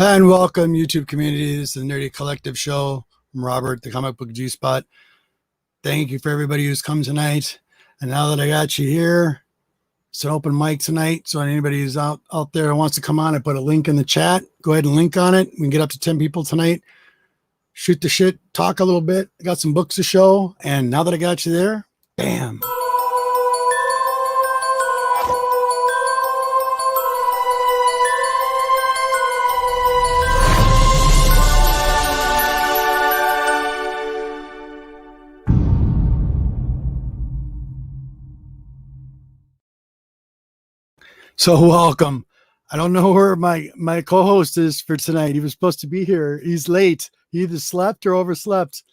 And welcome, YouTube community. This is the Nerdy Collective Show. I'm Robert, the Comic Book G-Spot. Thank you for everybody who's come tonight. And now that I got you here, it's an open mic tonight. So anybody who's out there who wants to come on, I put a link in the chat. Go ahead and link on it. We can get up to 10 people tonight. Shoot the shit, talk a little bit. I got some books to show. And now that I got you there, bam. So welcome. I don't know where my co-host is for tonight. He was supposed to be here. He's late. He either slept or overslept,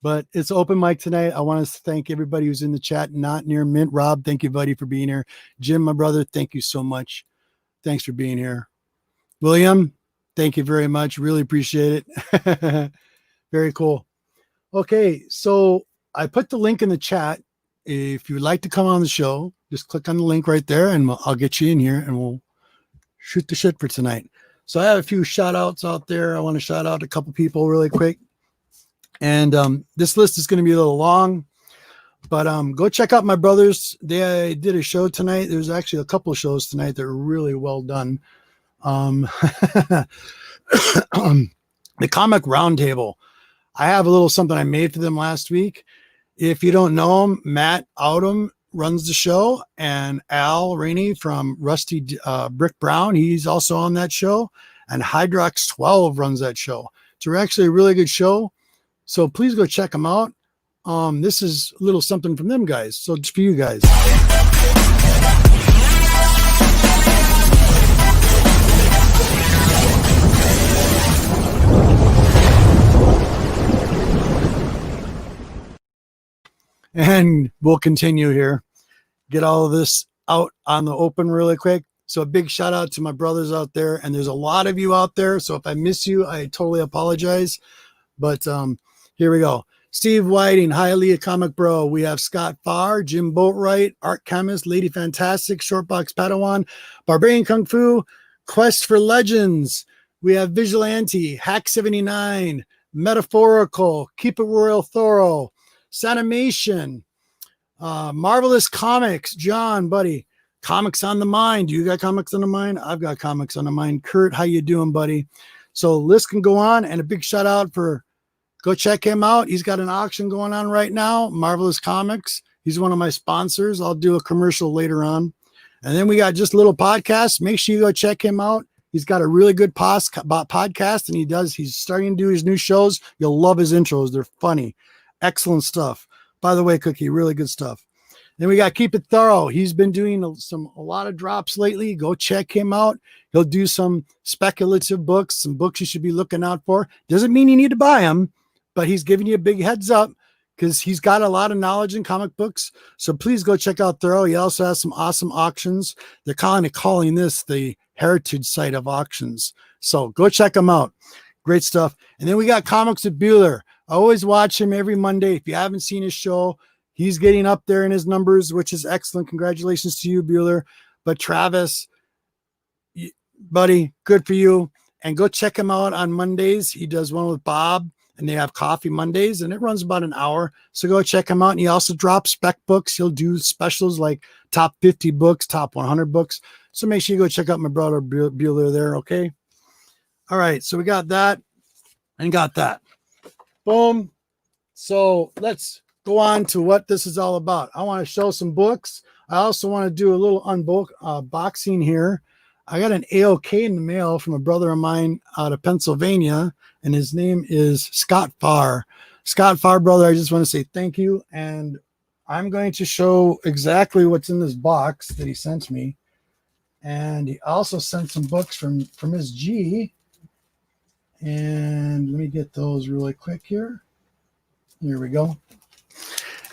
but it's open mic tonight. I want to thank everybody who's in the chat, not near Mint. Rob, thank you, buddy, for being here. Jim, my brother, thank you so much. Thanks for being here. William, thank you very much. Really appreciate it. Very cool. Okay, so I put the link in the chat. If you would like to come on the show, just click on the link right there and I'll get you in here and we'll shoot the shit for tonight. So I have a few shout outs out there. I want to shout out a couple people really quick. And this list is going to be a little long, but go check out my brothers. They did a show tonight. There's actually a couple of shows tonight that are really well done. The Comic Roundtable. I have a little something I made for them last week. If you don't know him, Matt Oudham runs the show, and Al Rainey from Rusty Brick Brown, he's also on that show, and Hydrox 12 runs that show. It's actually a really good show, so please go check them out. This is a little something from them guys, so it's for you guys. And we'll continue here. Get all of this out on the open really quick. So a big shout out to my brothers out there. And there's a lot of you out there. So if I miss you, I totally apologize. But here we go. Steve Whiting, Hi Leah Comic Bro. We have Scott Farr, Jim Boatwright, Art Chemist, Lady Fantastic, Shortbox Padawan, Barbarian Kung Fu, Quest for Legends. We have Vigilante, Hack 79, Metaphorical, Keep It Royal Thorough, Sanimation, Marvelous Comics, John, buddy, Comics on the Mind. You got comics on the mind? I've got comics on the mind. Kurt, how you doing, buddy? So list can go on, and a big shout out for, go check him out. He's got an auction going on right now, Marvelous Comics. He's one of my sponsors. I'll do a commercial later on. And then we got Just Little Podcast. Make sure you go check him out. He's got a really good podcast, and he's starting to do his new shows. You'll love his intros. They're funny. Excellent stuff. By the way, Cookie, really good stuff. Then we got Keep It Thorough. He's been doing a lot of drops lately. Go check him out. He'll do some speculative books, some books you should be looking out for. Doesn't mean you need to buy them, but he's giving you a big heads up because he's got a lot of knowledge in comic books. So please go check out Thorough. He also has some awesome auctions. They're calling this the heritage site of auctions. So go check him out. Great stuff. And then we got Comics with Bueller. I always watch him every Monday. If you haven't seen his show, he's getting up there in his numbers, which is excellent. Congratulations to you, Bueller. But Travis, buddy, good for you. And go check him out on Mondays. He does one with Bob, and they have Coffee Mondays, and it runs about an hour. So go check him out. And he also drops spec books. He'll do specials like top 50 books, top 100 books. So make sure you go check out my brother Bueller there, okay? All right, so we got that and got that. Boom. So let's go on to what this is all about. I want to show some books. I also want to do a little unboxing here. I got an AOK in the mail from a brother of mine out of Pennsylvania, and his name is Scott Farr. Scott Farr, brother, I just want to say thank you. And I'm going to show exactly what's in this box that he sent me. And he also sent some books from his G. And let me get those really quick here. Here we go.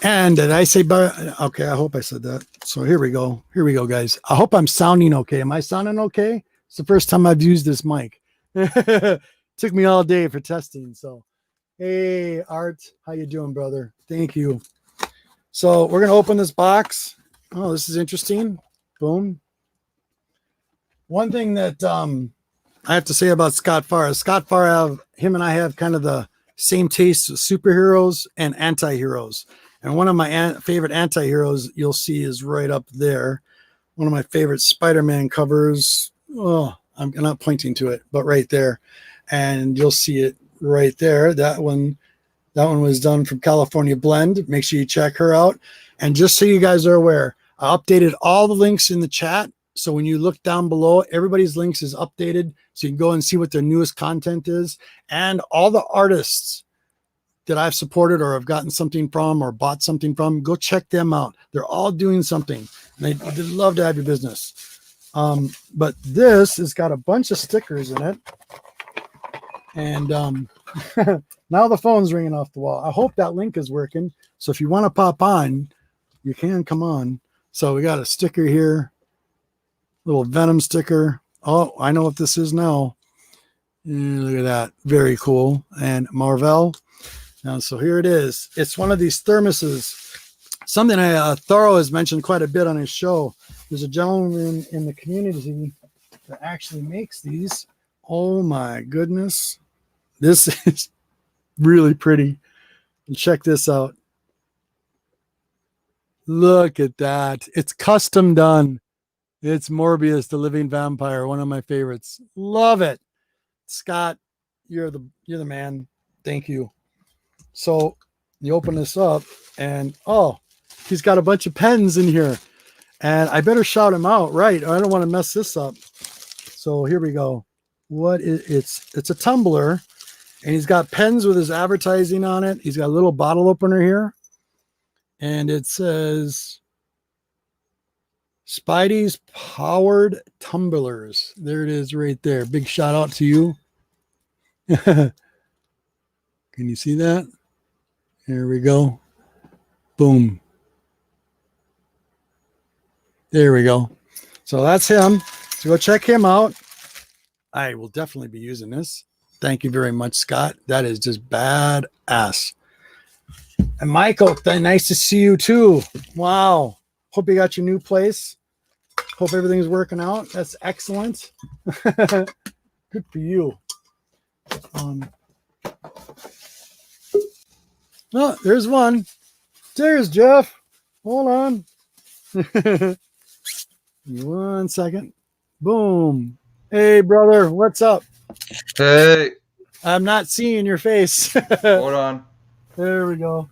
And did I say, okay, I hope I said that. So here we go. Here we go, guys. I hope I'm sounding okay. Am I sounding okay? It's the first time I've used this mic. Took me all day for testing. So, hey, Art, how you doing, brother? Thank you. So we're going to open this box. Oh, this is interesting. Boom. One thing that I have to say about Scott Farr is him and I have kind of the same taste with superheroes and anti-heroes. And one of my favorite anti-heroes you'll see is right up there. One of my favorite Spider-Man covers. Oh, I'm not pointing to it, but right there. And you'll see it right there. That one was done from California Blend. Make sure you check her out. And just so you guys are aware, I updated all the links in the chat. So when you look down below, everybody's links is updated. So you can go and see what their newest content is. And all the artists that I've supported or have gotten something from or bought something from, go check them out. They're all doing something. They'd love to have your business. But this has got a bunch of stickers in it. And now the phone's ringing off the wall. I hope that link is working. So if you want to pop on, you can come on. So we got a sticker here, little Venom sticker. Oh, I know what this is now. Look at that. Very cool. And Marvel. Now, so here it is. It's one of these thermoses. Something Thorough has mentioned quite a bit on his show. There's a gentleman in the community that actually makes these. Oh my goodness. This is really pretty. And check this out. Look at that. It's custom done. It's Morbius, the living vampire, one of my favorites. Love it. Scott, you're the man. Thank you. So you open this up and oh, he's got a bunch of pens in here. And I better shout him out, right? I don't want to mess this up. So here we go. It's a tumbler, and he's got pens with his advertising on it. He's got a little bottle opener here, and it says Spidey's Powered Tumblers. There it is right there. Big shout out to you. Can you see that? Here we go. Boom. There we go. So that's him. So go check him out. I will definitely be using this. Thank you very much, Scott. That is just badass. And Michael, nice to see you too. Wow. Hope you got your new place. Hope everything's working out. That's excellent. Good for you. Oh, there's one. There's Jeff. Hold on. 1 second. Boom. Hey, brother. What's up? Hey. I'm not seeing your face. Hold on. There we go.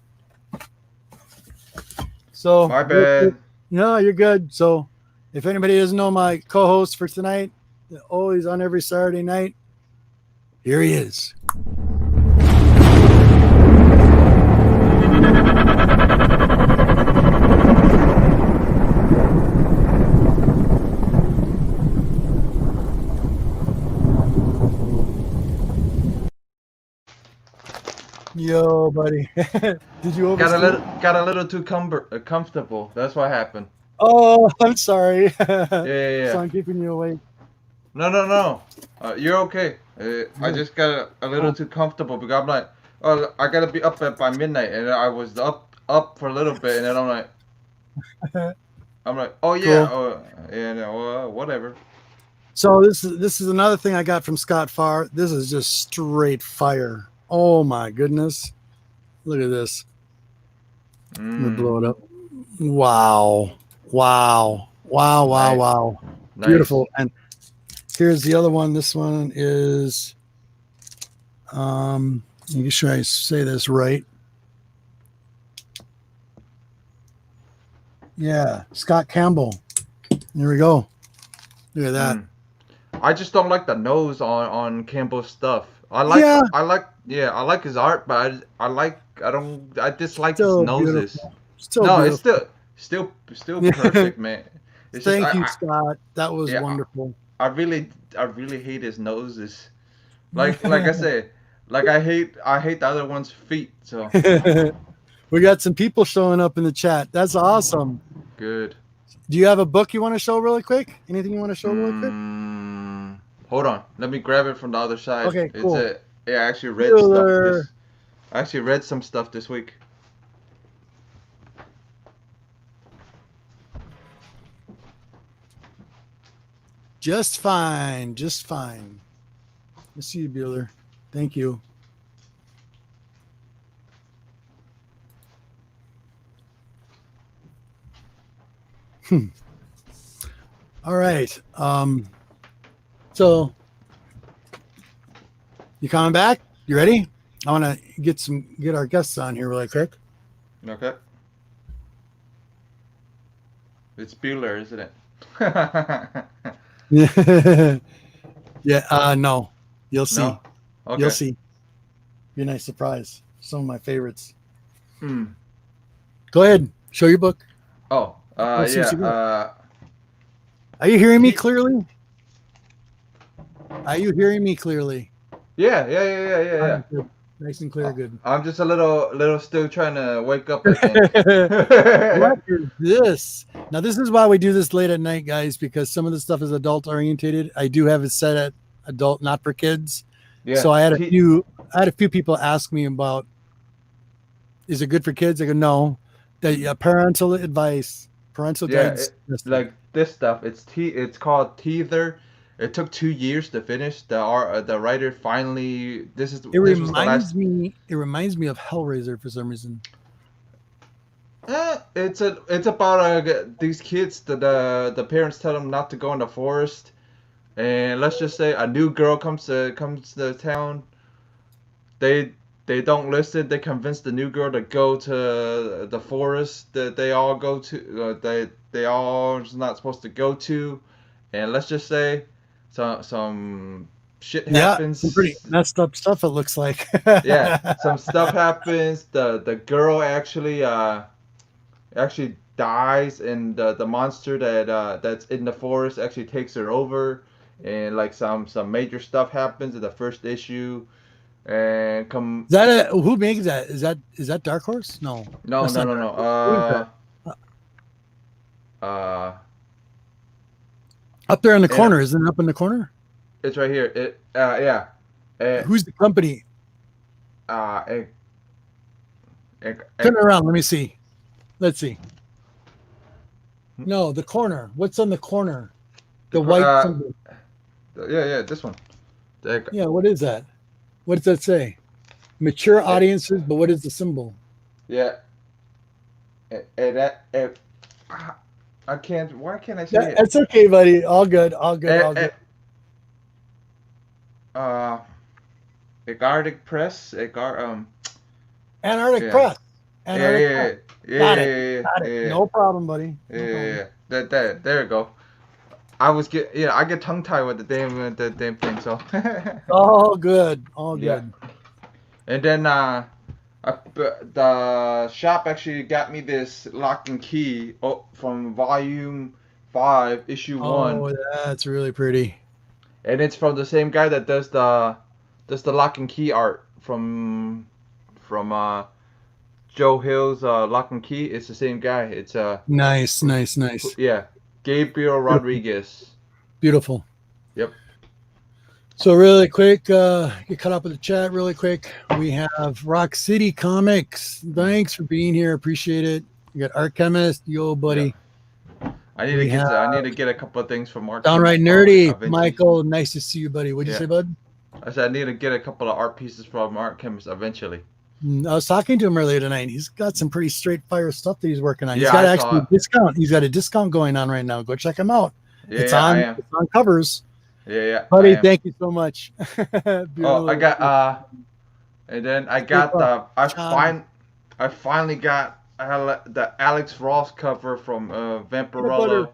So my bad. No, you're good. So if anybody doesn't know my co-host for tonight, always on every Saturday night, here he is. Yo, buddy. Did you oversleep? Got a little too comfortable. That's what happened. Oh, I'm sorry. Yeah. So I'm keeping you awake. No. You're okay. I just got a little too comfortable because I'm like, oh, I gotta be up by midnight, and I was up for a little bit, and then I'm like, oh yeah, cool. Whatever. So this is another thing I got from Scott Farr. This is just straight fire. Oh my goodness. Look at this. Let me blow it up. Wow. Nice. Beautiful. And here's the other one. This one is, make sure I say this right. Yeah, Scott Campbell. There we go. Look at that. I just don't like the nose on Campbell's stuff. I like his art, but I dislike his noses. It's still perfect, man. Thank you, Scott. That was wonderful. I really hate his noses. Like I said, I hate the other one's feet. So we got some people showing up in the chat. That's awesome. Good. Do you have a book you want to show really quick? Anything you want to show really quick? Hold on. Let me grab it from the other side. Okay, cool. I actually read stuff. I actually read some stuff this week. Just fine. Let's see you, Bueller. Thank you. All right. So you coming back? You ready? I want to get our guests on here really quick. Okay. It's Bueller, isn't it? Yeah. No. You'll see. No? Okay. You'll see. Be a nice surprise. Some of my favorites. Go ahead. Show your book. Oh, yeah. Are you hearing me clearly? Are you hearing me clearly? Yeah. Good. Nice and clear, good. I'm just a little still trying to wake up, I think. What is this? Now, this is why we do this late at night, guys, because some of the stuff is adult orientated. I do have it set at adult, not for kids. Yeah. So I had a few people ask me about, is it good for kids? I go, no. Parental advice, parental guides. Like this stuff, it's called Teether. It took 2 years to finish. The writer finally. It reminds me of Hellraiser for some reason. It's about these kids that the parents tell them not to go in the forest, and let's just say a new girl comes to town. They don't listen. They convince the new girl to go to the forest that they all go to. They all not supposed to go to, and let's just say. Some shit happens. Some pretty messed up stuff. It looks like. Yeah, some stuff happens. The girl actually dies, and the monster that's in the forest actually takes her over, and like some major stuff happens in the first issue, and Is that who makes that? Is that Dark Horse? No. No. Up there in the corner, isn't it up in the corner? It's right here. Yeah. Who's the company? Turn around. Let me see. Let's see. No, the corner. What's on the corner? The white symbol. Yeah, this one. Yeah, what is that? What does that say? Mature audiences, but what is the symbol? Yeah. I can't. Why can't I say it? That's okay, buddy. All good. Antarctic Press. Antarctic Press. Yeah. Got it. No problem, buddy. Yeah. There you go. I get tongue tied with the damn thing. So. All good. Yeah. And then the shop actually got me this Lock and Key from Volume 5, Issue 1. Oh, that's really pretty. And it's from the same guy that does the Lock and Key art from Joe Hill's Lock and Key. It's the same guy. It's nice. Yeah, Gabriel Rodriguez. Beautiful. Yep. So really quick, get caught up with the chat really quick. We have Rock City Comics. Thanks for being here. Appreciate it. We got Art Chemist. Yo, buddy. Yeah. I need to get a couple of things from Art Downright Nerdy. Michael, nice to see you, buddy. What'd you say, bud? I said I need to get a couple of art pieces from Art Chemist eventually. I was talking to him earlier tonight. He's got some pretty straight fire stuff that he's working on. He's got actually a discount. He's got a discount going on right now. Go check him out. It's on covers. Yeah. Buddy, thank you so much. I got and then I got I finally got the Alex Ross cover from Vampirella.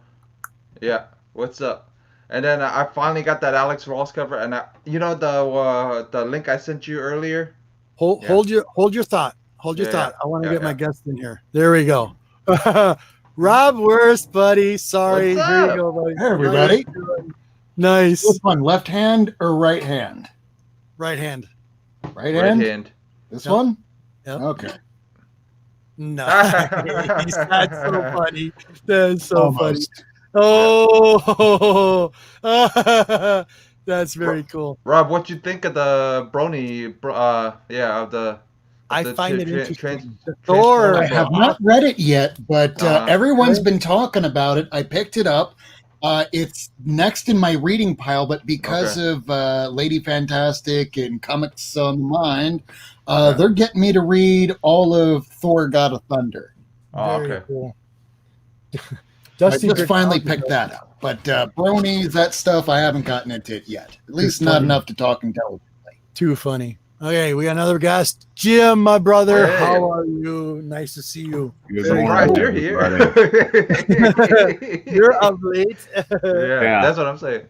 Yeah, what's up? And then I finally got that Alex Ross cover, and the link I sent you earlier. Hold your thought. Hold your thought. I want to get my guest in here. There we go. Rob Worst, buddy. Sorry. Here you go, buddy. Hey, everybody. Nice. Which one, left hand or right hand? Right hand. Right hand? This one? Yep. Okay. Nice. That's so funny. That's so Almost. funny. Oh, that's very cool. Rob, what you think of the Brony? I find it interesting. I have not read it yet, but everyone's been talking about it. I picked it up. It's next in my reading pile, but because of Lady Fantastic and Comics on the Mind, they're getting me to read all of Thor: God of Thunder. Oh, okay. Cool. Dusty I just finally picked that up. But bronies, that stuff, I haven't gotten into it yet. At least not enough to talk intelligently. Too funny. Okay, we got another guest. Jim, my brother. Hey. How are you? Nice to see you. Surprised you're here. You're up late. Yeah, that's what I'm saying.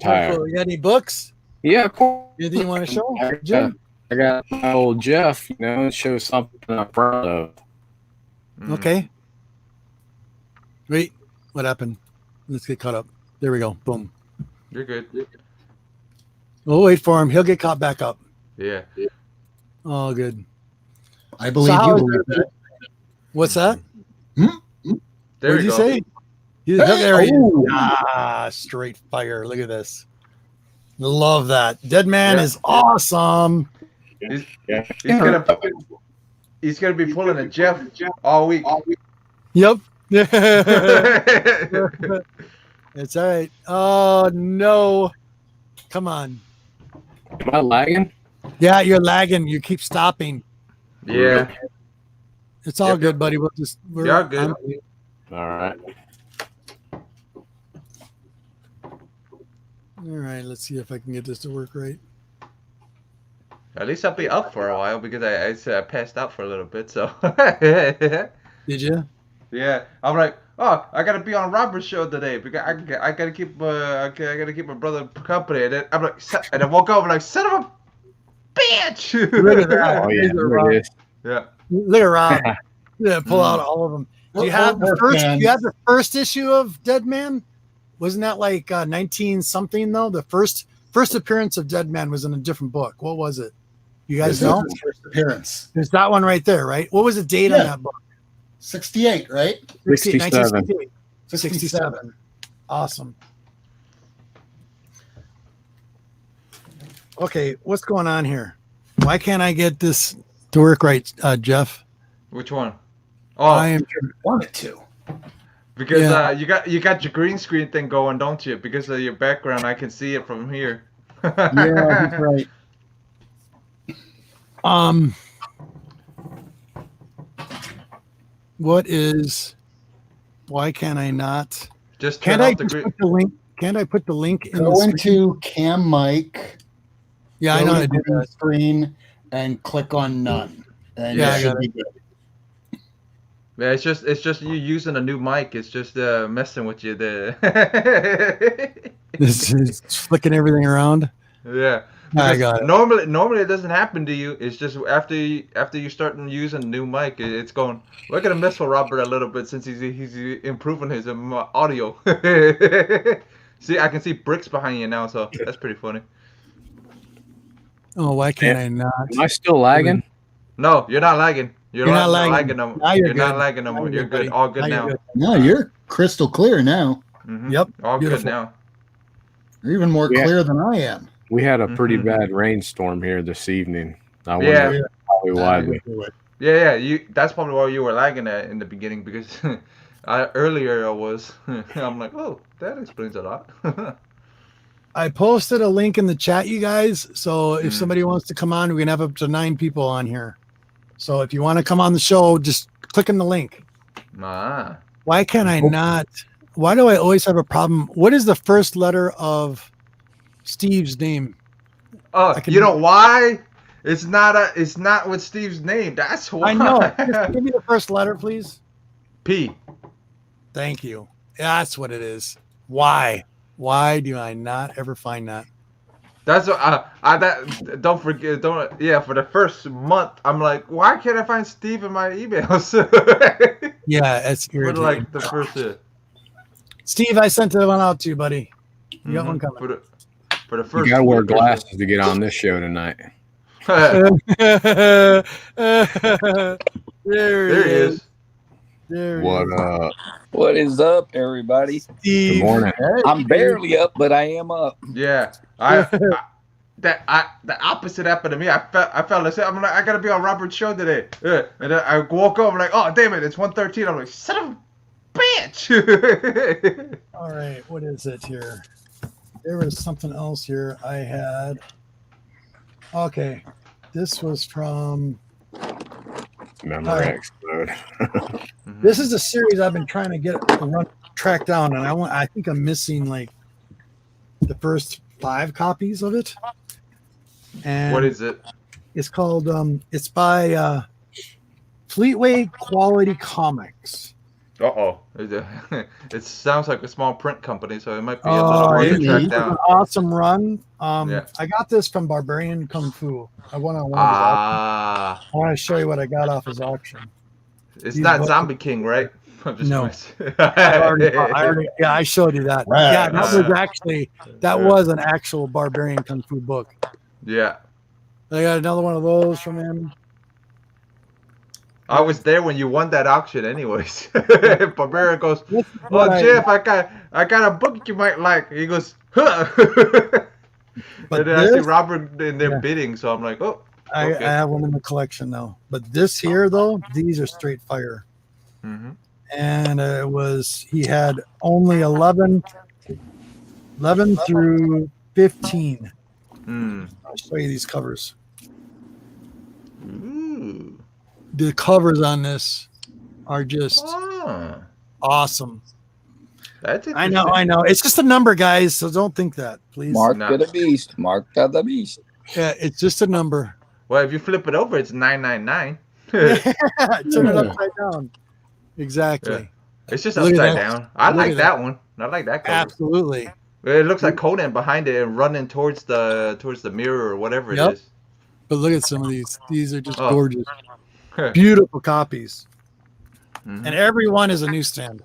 Cool. You got any books? Yeah, of course. Anything you want to show, Jim? I got my old Jeff, show something I'm proud of. Okay. Wait, what happened? Let's get caught up. There we go. Boom. You're good. We'll wait for him. He'll get caught back up. Yeah. Oh, good. I believe you believe that. What's that? There what did you say? There he is. Straight fire. Look at this. Love that. Dead Man is awesome. He's gonna be pulling a Jeff all week. Yep. It's all right. Oh no. Come on. Am I lagging? Yeah, you're lagging. You keep stopping. Yeah. It's all good, buddy. We're good. All right. All right, let's see if I can get this to work right. At least I'll be up for a while because I passed out for a little bit. So. Did you? Yeah, I'm like, oh, I gotta be on Robert's show today because I gotta keep my brother company. And then I'm like, and I woke up. I'm like, son of a bitch! Look at that. Oh yeah, there it is. Yeah. Look at Rob. Yeah, pull out all of them. Do you have the first? Do you have the first issue of Dead Man? Wasn't that like 19 something though? The first appearance of Dead Man was in a different book. What was it? You guys know? First appearance. There's that one right there, right? What was the date on that book? 68, right? 67. 67. Awesome. Okay, what's going on here? Why can't I get this to work right, Jeff? Which one? Oh, I am wanted to. Because you got your green screen thing going, don't you? Because of your background, I can see it from here. Yeah, that's right. Why can't I not? Just can't I just put the link? Can't I put the link in Go into Cam Mic. Yeah, I know how to do that. Screen and click on none. And yeah, it should be good. Yeah, it's just you using a new mic. It's just messing with you there. This is flicking everything around. Yeah. I got it. Normally it doesn't happen to you. It's just after you start using a new mic, it's going. We're gonna mess with Robert a little bit since he's improving his audio. See, I can see bricks behind you now, so that's pretty funny. Oh, why can't I not? Am I still lagging? No, you're not lagging. You're not lagging no more. Now you're not lagging no more. You're good. All good now. No, you're crystal clear now. Mm-hmm. Yep. All Beautiful. good now. You're even more clear than I am. We had a pretty bad rainstorm here this evening. I wonder probably why. Yeah. That's probably why you were lagging in the beginning because earlier I was. I'm like, oh, that explains a lot. I posted a link in the chat, you guys. So if somebody wants to come on, we can have up to 9 people on here. So if you want to come on the show, just click on the link. Why can't I not? Why do I always have a problem? What is the first letter of Steve's name? Oh, you know why? It's not with Steve's name. That's why. I know. Just give me the first letter, please. P. Thank you. That's what it is. Why? Why do I not ever find that? That's what don't forget. For the first month, I'm like, why can't I find Steve in my emails? Yeah, it's irritating. For like the first. Steve, I sent one out to you, buddy. You got one coming. For the first. You gotta wear glasses to get on this show tonight. There he is. What up? What is up, everybody? Steve. Good morning. I'm barely up, but I am up. Yeah, the opposite happened to me. I felt like I'm like, I gotta be on Robert's show today. And then I woke up. I'm like, oh damn it, it's 1:13. I'm like, son of a bitch. All right, what is it here? There was something else here I had. Okay, this was from Memory explode. This is a series I've been trying to track down, and I think I'm missing like the first 5 copies of it. And what is it? It's called it's by Fleetway Quality Comics. It sounds like a small print company, so it might be a little hard to track down. An awesome run. Yeah. I got this from Barbarian Kung Fu. I went on one. I want to show you what I got off his auction. It's not Zombie King, right? No. I showed you that. Right. Yeah, that was an actual Barbarian Kung Fu book. Yeah. I got another one of those from him. I was there when you won that auction, anyways. Barbarian goes, "Oh, Jeff, I got a book you might like." He goes, "Huh." And then I see Robert in there bidding, so I'm like, "Oh." Okay. I have one in the collection now. But this here, though, these are straight fire. Mm-hmm. And he had only 11 through 15. I'll show you these covers. Ooh. The covers on this are just awesome. That's I know. It's just a number, guys, so don't think that, please. Mark of the beast. Mark of the beast. Yeah, it's just a number. Well, if you flip it over, it's 999. Turn it upside down. Exactly. Yeah. It's just upside down. I like that one. I like that cover. Absolutely. It looks like Conan behind it and running towards the mirror or whatever it is. But look at some of these. These are just gorgeous. Beautiful copies. And every one is a newsstand.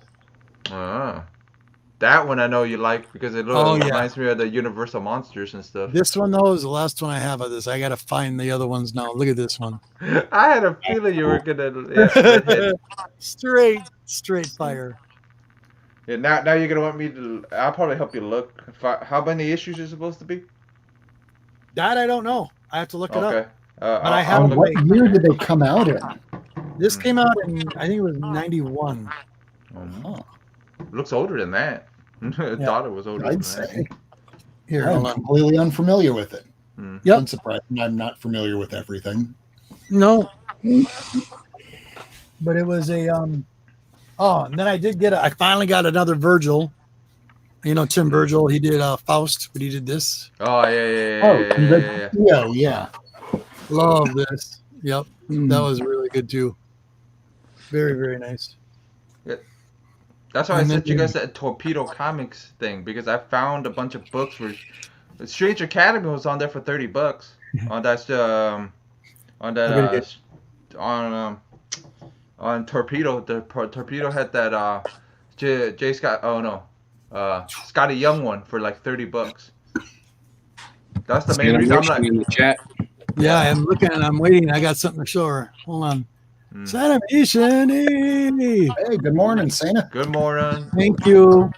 That one I know you like because it reminds me of the Universal Monsters and stuff. This one, though, is the last one I have of this. I got to find the other ones now. Look at this one. I had a feeling you were going to... Straight fire. Yeah, now you're going to want me to... I'll probably help you look. How many issues is it supposed to be? That I don't know. I have to look it up. But I have. What year did they come out in? This came out in, I think it was 91. Looks older than that. I thought it was older than that. Here, I'm completely unfamiliar with it. Yep. I'm surprised I'm not familiar with everything. No. But it was a and then I finally got another Virgil. You know Tim Virgil, he did Faust, but he did this. Oh yeah. Love this. Yep. That was really good too. Very, very nice. Yeah. That's why I sent you guys that Torpedo Comics thing, because I found a bunch of books where Strange Academy was on there for $30 on Torpedo. The Torpedo had that J. Scott. Oh no, Scotty Young one for like $30. That's the main reason I'm like in the chat. Yeah, I'm looking and I'm waiting. I got something to show her. Hold on. Sanimation. Hey, good morning, Santa. Good morning. Thank you.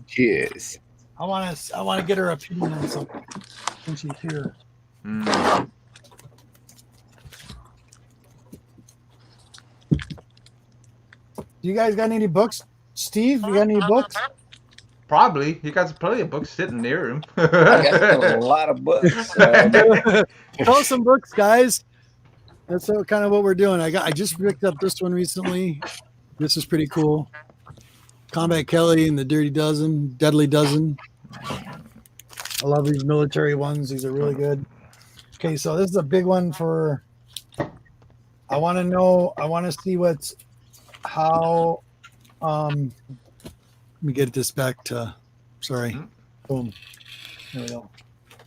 Cheers. I want to get her opinion on something when she's here. Do you guys got any books? Steve, you got any books? Probably. He got plenty of books sitting near him. I got a lot of books. Throw some books, guys. That's kind of what we're doing. I just picked up this one recently. This is pretty cool. Combat Kelly and the Deadly Dozen. I love these military ones. These are really good. Okay, so this is a big one for. I want to see how. Let me get this back to. Sorry. Boom. There we go.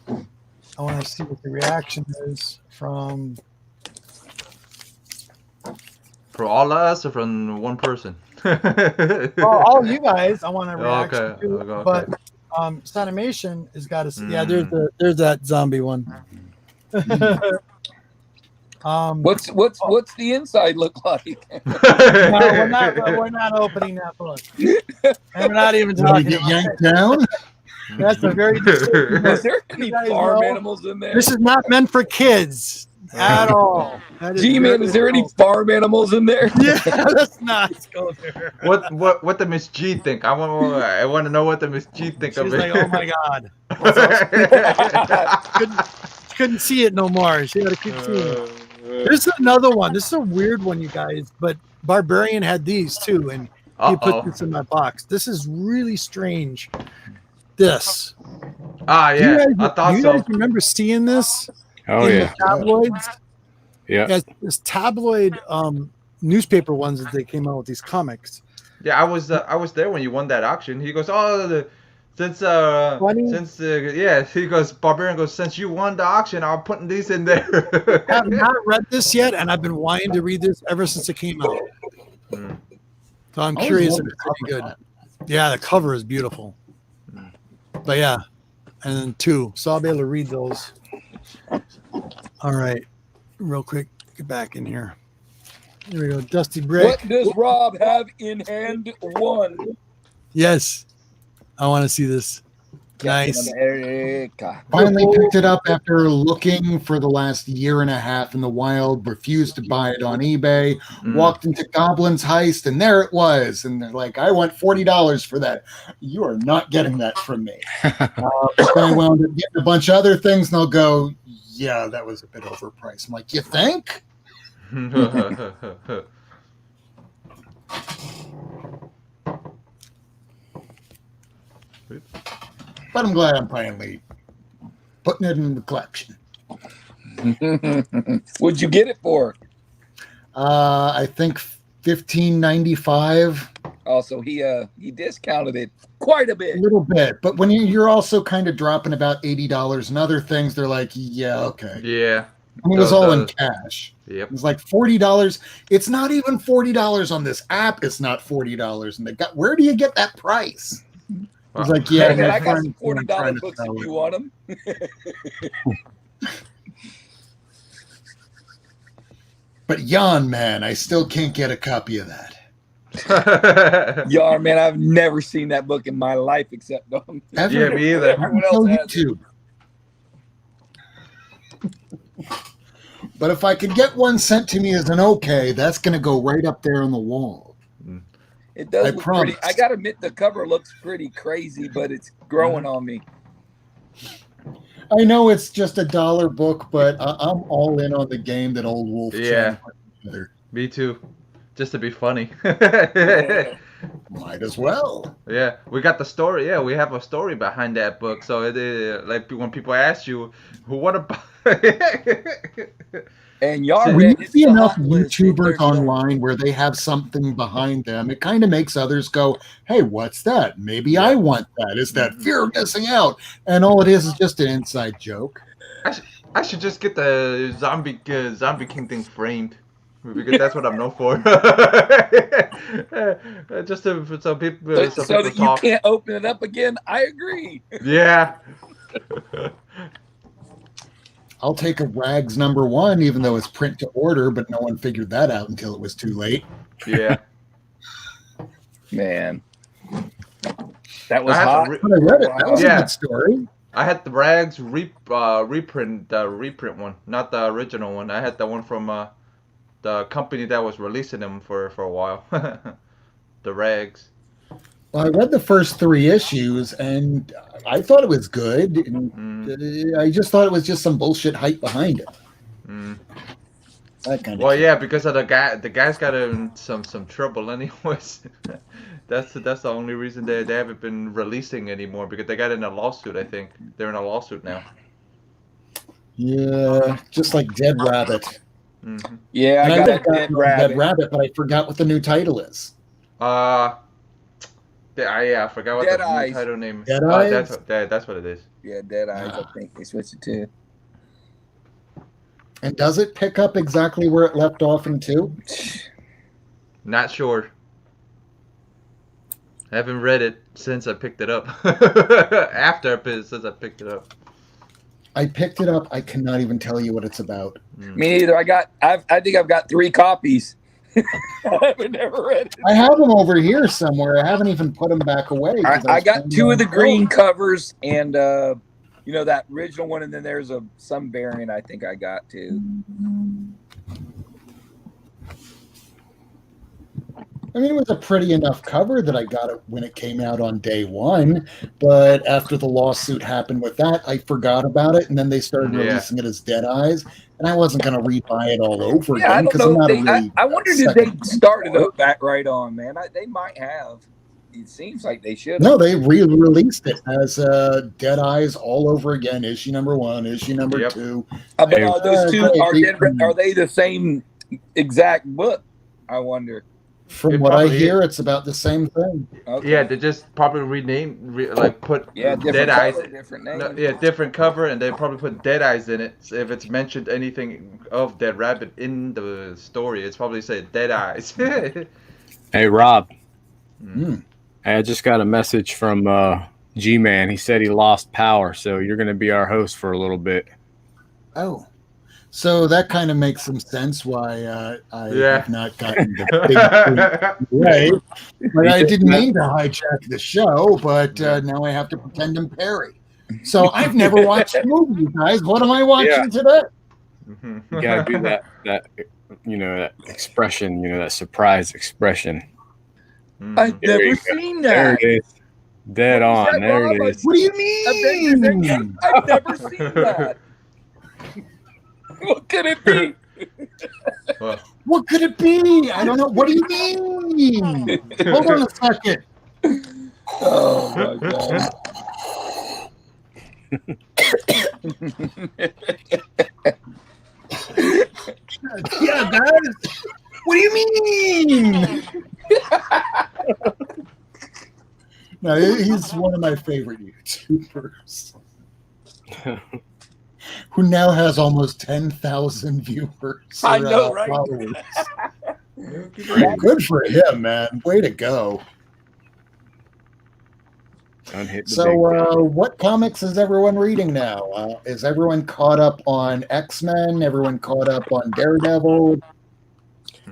I want to see what the reaction is from. For all of us or from one person? All you guys, I want to react to. Okay. But Sanimation has got to. Yeah, there's that zombie one. What's the inside look like? No, we're not opening that book. And we're not even talking. Get yanked down. That's a very. Is there any farm animals in there? This is not meant for kids at all. G-Man, is there any farm animals in there? Yeah, let's not go there. What the Miss G think? I want to know what the Miss G think of it. She's like, oh my god. couldn't see it no more. She had to keep seeing it. This is another one. This is a weird one, you guys. But Barbarian had these too, and he put this in my box. This is really strange. This. Yeah. I thought do you guys remember seeing this? Oh, in yeah. the tabloids? Yeah. This tabloid newspaper ones that they came out with these comics. Yeah, I was there when you won that auction. He goes, he goes, Barbarian goes, since you won the auction, I'm putting these in there. I have not read this yet, and I've been wanting to read this ever since it came out. So I'm curious if it's any good. Yeah, the cover is beautiful. But yeah, and then 2. So I'll be able to read those. All right, real quick, get back in here. Here we go, Dusty Brick. What does Rob have in hand 1? Yes, I want to see this. Nice. Finally picked it up after looking for the last year and a half in the wild, refused to buy it on eBay, walked into Goblin's Heist, and there it was. And they're like, I want $40 for that. You are not getting that from me. Then I wound up getting a bunch of other things, and they'll go, yeah, that was a bit overpriced. I'm like, you think? But I'm glad I'm finally putting it in the collection. What'd you get it for? I think $15.95. Also, he discounted it quite a bit. A little bit, but when you're also kind of dropping about $80 and other things, they're like, yeah, okay. Yeah. I mean, it was all in cash. Yep. It was like $40. It's not even $40 on this app. It's not $40. And they got, where do you get that price? I was like, yeah, I got some $40 books if you want them. But Yarn Man, I still can't get a copy of that. Yarn Man, I've never seen that book in my life except on me either. Everyone else has YouTube. But if I could get one sent to me as an okay, that's going to go right up there on the wall. It does look pretty. I got to admit, the cover looks pretty crazy, but it's growing on me. I know it's just a $1 book, but I'm all in on the game that Old Wolf. Yeah, me too. Just to be funny. Might as well. Yeah, we got the story. Yeah, we have a story behind that book. So it like when people ask you, what about? And Yarn, when you see enough YouTubers online where they have something behind them, it kind of makes others go, hey, what's that? Maybe I want that. Is that fear of missing out? And all it is just an inside joke. I should just get the Zombie King thing framed. Because that's what I'm known for. Just so people, so that you can't open it up again. I agree. Yeah. I'll take a Rags #1, even though it's print to order, but no one figured that out until it was too late. Yeah. Man. That was hot. I read it. That was a good story. I had the Rags reprint one, not the original one. I had the one from the company that was releasing them for a while. The Rags. Well, I read the first 3 issues, and I thought it was good. And I just thought it was just some bullshit hype behind it. That kind of yeah, because of the guy's got in some trouble anyways. That's the only reason they haven't been releasing anymore, because they got in a lawsuit. I think they're in a lawsuit now. Yeah, just like Dead Rabbit. Yeah, I got Dead Rabbit, but I forgot what the new title is. I forgot what the new title name is. Dead Eyes? That's what it is. Yeah, Dead Eyes, I think they switched it to. And does it pick up exactly where it left off in 2? Not sure. I haven't read it since I picked it up. Since I picked it up. I picked it up. I cannot even tell you what it's about. Me neither. I think I've got 3 copies. I haven't never read it. I have them over here somewhere. I haven't even put them back away. I got 2 of the green covers, and that original one, and then there's some variant I think I got too. I mean, it was a pretty enough cover that I got it when it came out on day one. But after the lawsuit happened with that, I forgot about it. And then they started releasing it as Dead Eyes. And I wasn't going to rebuy it all over Yeah, I again don't because I'm know. not They, a really. I wonder did they start it up back right on, man? They might have. It seems like they should. No, they re-released it as Dead Eyes all over again. Issue number 1, issue number 2. But are those two are they the same exact book? I wonder. From what I hear, it's about the same thing. Okay. Yeah, they just probably put Dead Eyes, different name. No, different cover, and they probably put Dead Eyes in it. So if it's mentioned anything of Dead Rabbit in the story, it's probably said Dead Eyes. Hey, Rob. I just got a message from G-Man. He said he lost power, so you're going to be our host for a little bit. Oh. So that kind of makes some sense why I have not gotten the big right. But I didn't mean to hijack the show, but now I have to pretend I'm Perry. So I've never watched the movie, you guys. What am I watching today? You gotta do that that expression, that surprise expression. I've never seen that. There it is. Dead on. There it is. What do you mean? I've never seen that. What could it be? What could it be? I don't know. What do you mean? Hold on a second. Oh my God. Yeah, guys. What do you mean? No, he's one of my favorite YouTubers. Who now has almost 10,000 viewers. I know, right? Good for him, man. Way to go. So, what comics is everyone reading now? Is everyone caught up on X-Men? Everyone caught up on Daredevil?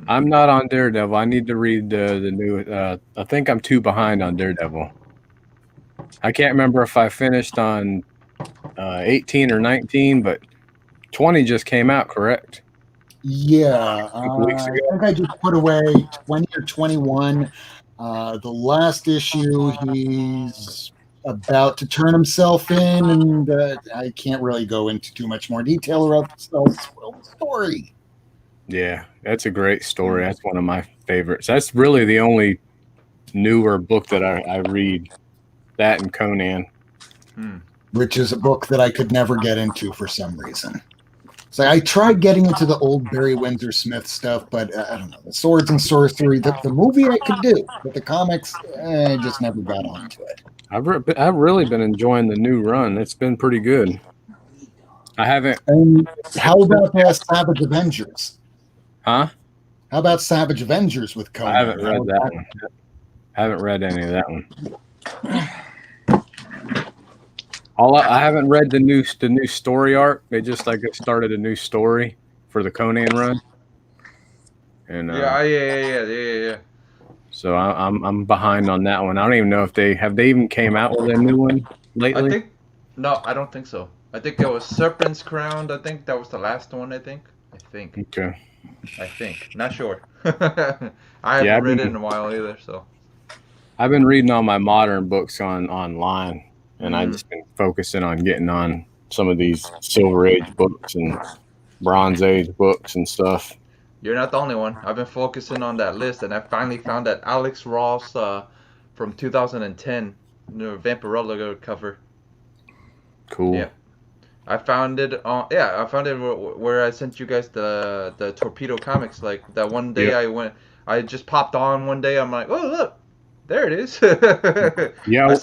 I'm not on Daredevil. I need to read the new. I think I'm 2 behind on Daredevil. I can't remember if I finished on 18 or 19, but 20 just came out, correct? Yeah, I think I just put away 20 or 21. The last issue, he's about to turn himself in, and I can't really go into too much more detail about the story. Yeah, that's a great story. That's one of my favorites. That's really the only newer book that I read. That and Conan. Which is a book that I could never get into for some reason. So I tried getting into the old Barry Windsor Smith stuff, but I don't know. The Swords and Sorcery, the movie I could do, but the comics, I just never got onto it. I've really been enjoying the new run. It's been pretty good. I haven't. And how about Savage Avengers? Huh? How about Savage Avengers with Conan? I haven't read that one. I haven't read any of that one. I haven't read the new story arc. They just started a new story for the Conan run. And yeah. So I'm behind on that one. I don't even know if they even came out with a new one lately. I don't think so. I think it was Serpent's Crown. I think that was the last one. I think. Okay. I think. Not sure. I haven't read it in a while either. So. I've been reading all my modern books online. And I've just been focusing on getting on some of these Silver Age books and Bronze Age books and stuff. You're not the only one. I've been focusing on that list, and I finally found that Alex Ross from 2010 Vampirella cover. Cool. Yeah, I found it where I sent you guys the Torpedo Comics. Like that one day I just popped on one day. I'm like, oh look, there it is. Yeah,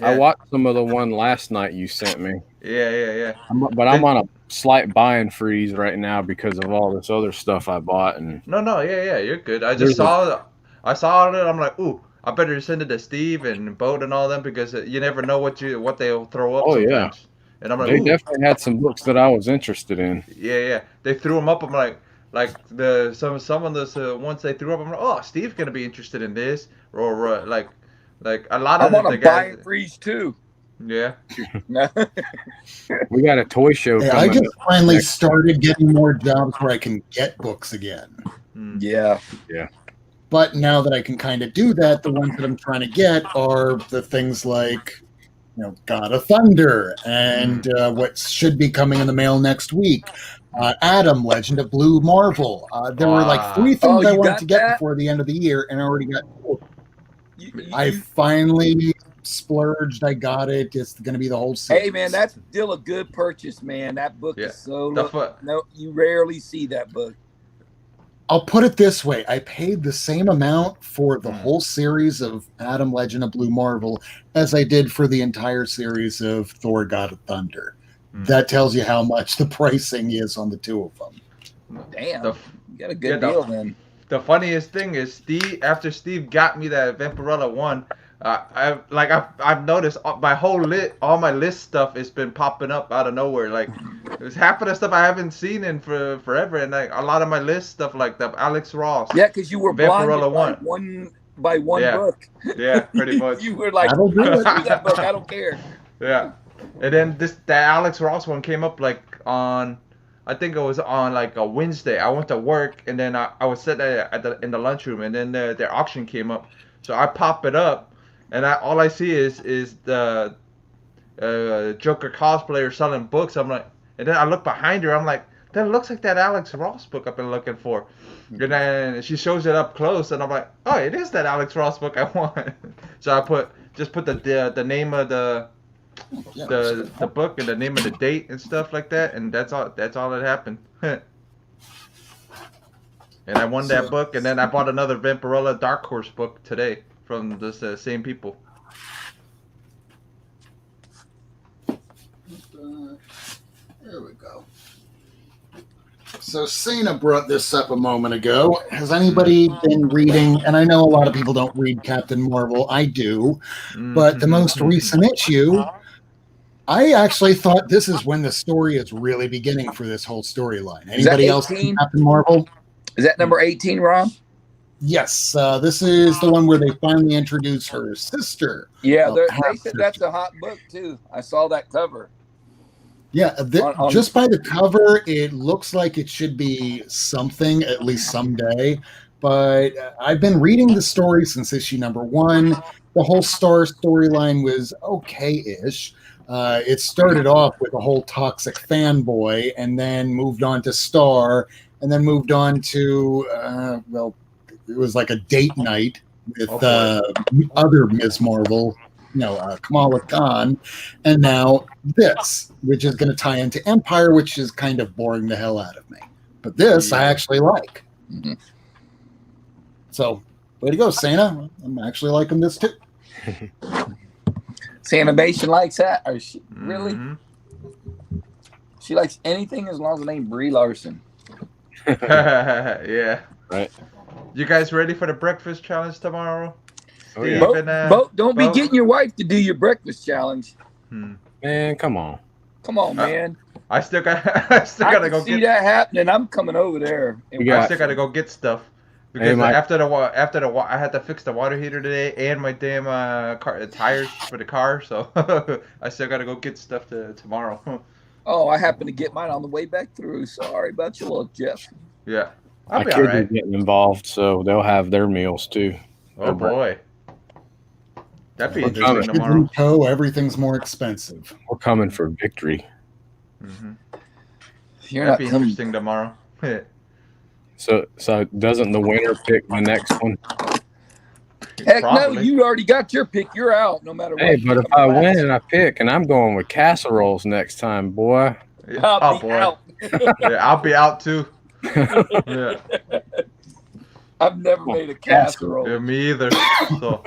I watched some of the one last night you sent me. Yeah. But I'm on a slight buying freeze right now because of all this other stuff I bought. And yeah, you're good. I just saw it. I'm like, ooh, I better send it to Steve and Boat and all them because you never know what they'll throw up. Oh sometimes. Yeah, and I'm like, they definitely had some books that I was interested in. Yeah, they threw them up. I'm like some of the ones they threw up. I'm like, oh, Steve's gonna be interested in this, or like a lot of I'm on the a guys. buying freeze too. Yeah. We got a toy show coming. I just finally started getting more jobs where I can get books again. Yeah. But now that I can kind of do that, the ones that I'm trying to get are the things like, God of Thunder and what should be coming in the mail next week. Adam, Legend of Blue Marvel. There were like 3 things I wanted to get before the end of the year, and I already got 4. I finally splurged. I got it. It's going to be the whole series. Hey, man, that's still a good purchase, man. That book is so... No, you rarely see that book. I'll put it this way. I paid the same amount for the whole series of Adam, Legend of Blue Marvel as I did for the entire series of Thor, God of Thunder. That tells you how much the pricing is on the 2 of them. Damn. You got a good deal then. The funniest thing is after Steve got me that Vampirella 1, I've noticed all my list stuff has been popping up out of nowhere. Like, there's half of the stuff I haven't seen in forever, and like a lot of my list stuff, like the Alex Ross. Yeah, because you were blinded by one book. Yeah, pretty much. You were like, "I'm gonna do that book. I don't care." Yeah, and then the Alex Ross one came up like on, I think it was on like a Wednesday. I went to work, and then I was sitting in the lunchroom, and then their auction came up. So I pop it up. And all I see is the Joker cosplayer selling books. I'm like, and then I look behind her. I'm like, that looks like that Alex Ross book I've been looking for. And then she shows it up close, and I'm like, oh, it is that Alex Ross book I want. So I put the name of the book and the name of the date and stuff like that, and that's all that happened. And I won that book, and then I bought another Vampirella Dark Horse book today. From the same people. There we go. So Sana brought this up a moment ago. Has anybody been reading, and I know a lot of people don't read Captain Marvel, I do, but the most recent issue, I actually thought this is when the story is really beginning for this whole storyline. Anybody else read Captain Marvel? Is that number 18, Rob? Yes, this is the one where they finally introduce her sister. Yeah, they said that's a hot book, too. I saw that cover. Yeah, just by the cover, it looks like it should be something, at least someday. But I've been reading the story since issue number 1. The whole Star storyline was okay-ish. It started off with a whole toxic fanboy, and then moved on to Star, and then moved on to, it was like a date night with other Ms. Marvel, Kamala Khan, and now this, which is going to tie into Empire, which is kind of boring the hell out of me. But this I actually like. Mm-hmm. So, way to go, Sana. I'm actually liking this too. Sanimation likes that? Or really? She likes anything as long as it ain't Brie Larson. Yeah. Right. You guys ready for the breakfast challenge tomorrow? Oh, yeah. Don't be getting your wife to do your breakfast challenge. Man, come on. Come on, man. I still gotta go see that happening. I'm coming over there. I still gotta go get stuff because after the I had to fix the water heater today and my damn tires for the car, so I still gotta go get stuff tomorrow. Oh, I happened to get mine on the way back through. Sorry about you, little Jeff. Yeah. My kids are getting involved, so they'll have their meals too. Oh boy, that'd be interesting tomorrow. Oh, everything's more expensive. We're coming for victory. That'd be interesting tomorrow. So doesn't the winner pick the next one? Heck Probably. No, you already got your pick. You're out, no matter what. Hey, but if I win and I pick, and I'm going with casseroles next time, boy. I'll be out. Yeah, I'll be out too. Yeah. I've never made a casserole. Yeah, me either. So.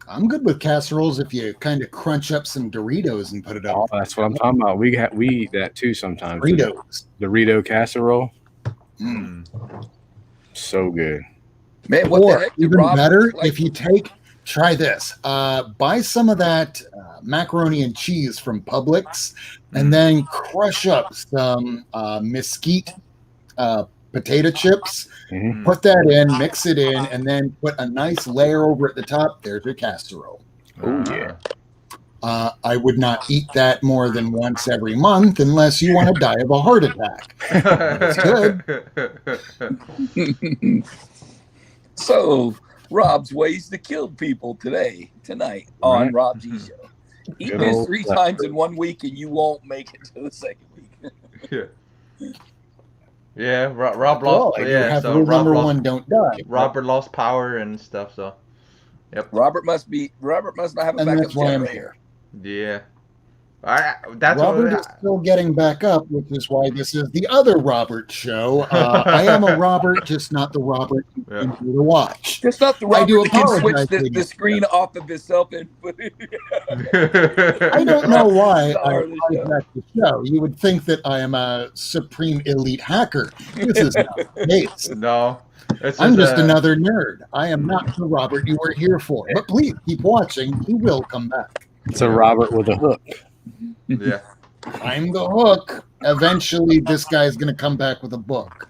I'm good with casseroles if you kind of crunch up some Doritos and put it up. Oh, that's what I'm talking about. We eat that too sometimes. Doritos. Dorito casserole. So good. Man, what or the heck, even better, if you try this. Buy some of that macaroni and cheese from Publix, and then crush up some mesquite potato chips. Put that in, mix it in, and then put a nice layer over at the top. There's your casserole. Oh yeah. I would not eat that more than once every month unless you want to die of a heart attack. It's good. So, Rob's ways to kill people tonight on Rob G Show. Eat this 3 times in 1 week and you won't make it to the second week. Yeah, Rob lost. Have rule number 1: don't die. Robert lost power and stuff. So, yep. Robert must not have a backup. That's why I'm here. Yeah. Robert is still getting back up, which is why this is the other Robert show. I am a Robert, just not the Robert you can do to watch. Just not the Robert that can switch the screen off of himself and put it. I don't know why I hijacked the show. You would think that I am a supreme elite hacker. This is not the case. No. I'm just another nerd. I am not the Robert you were here for. But please keep watching. He will come back. It's a Robert with a hook. Yeah. I'm the hook. Eventually, this guy's going to come back with a book.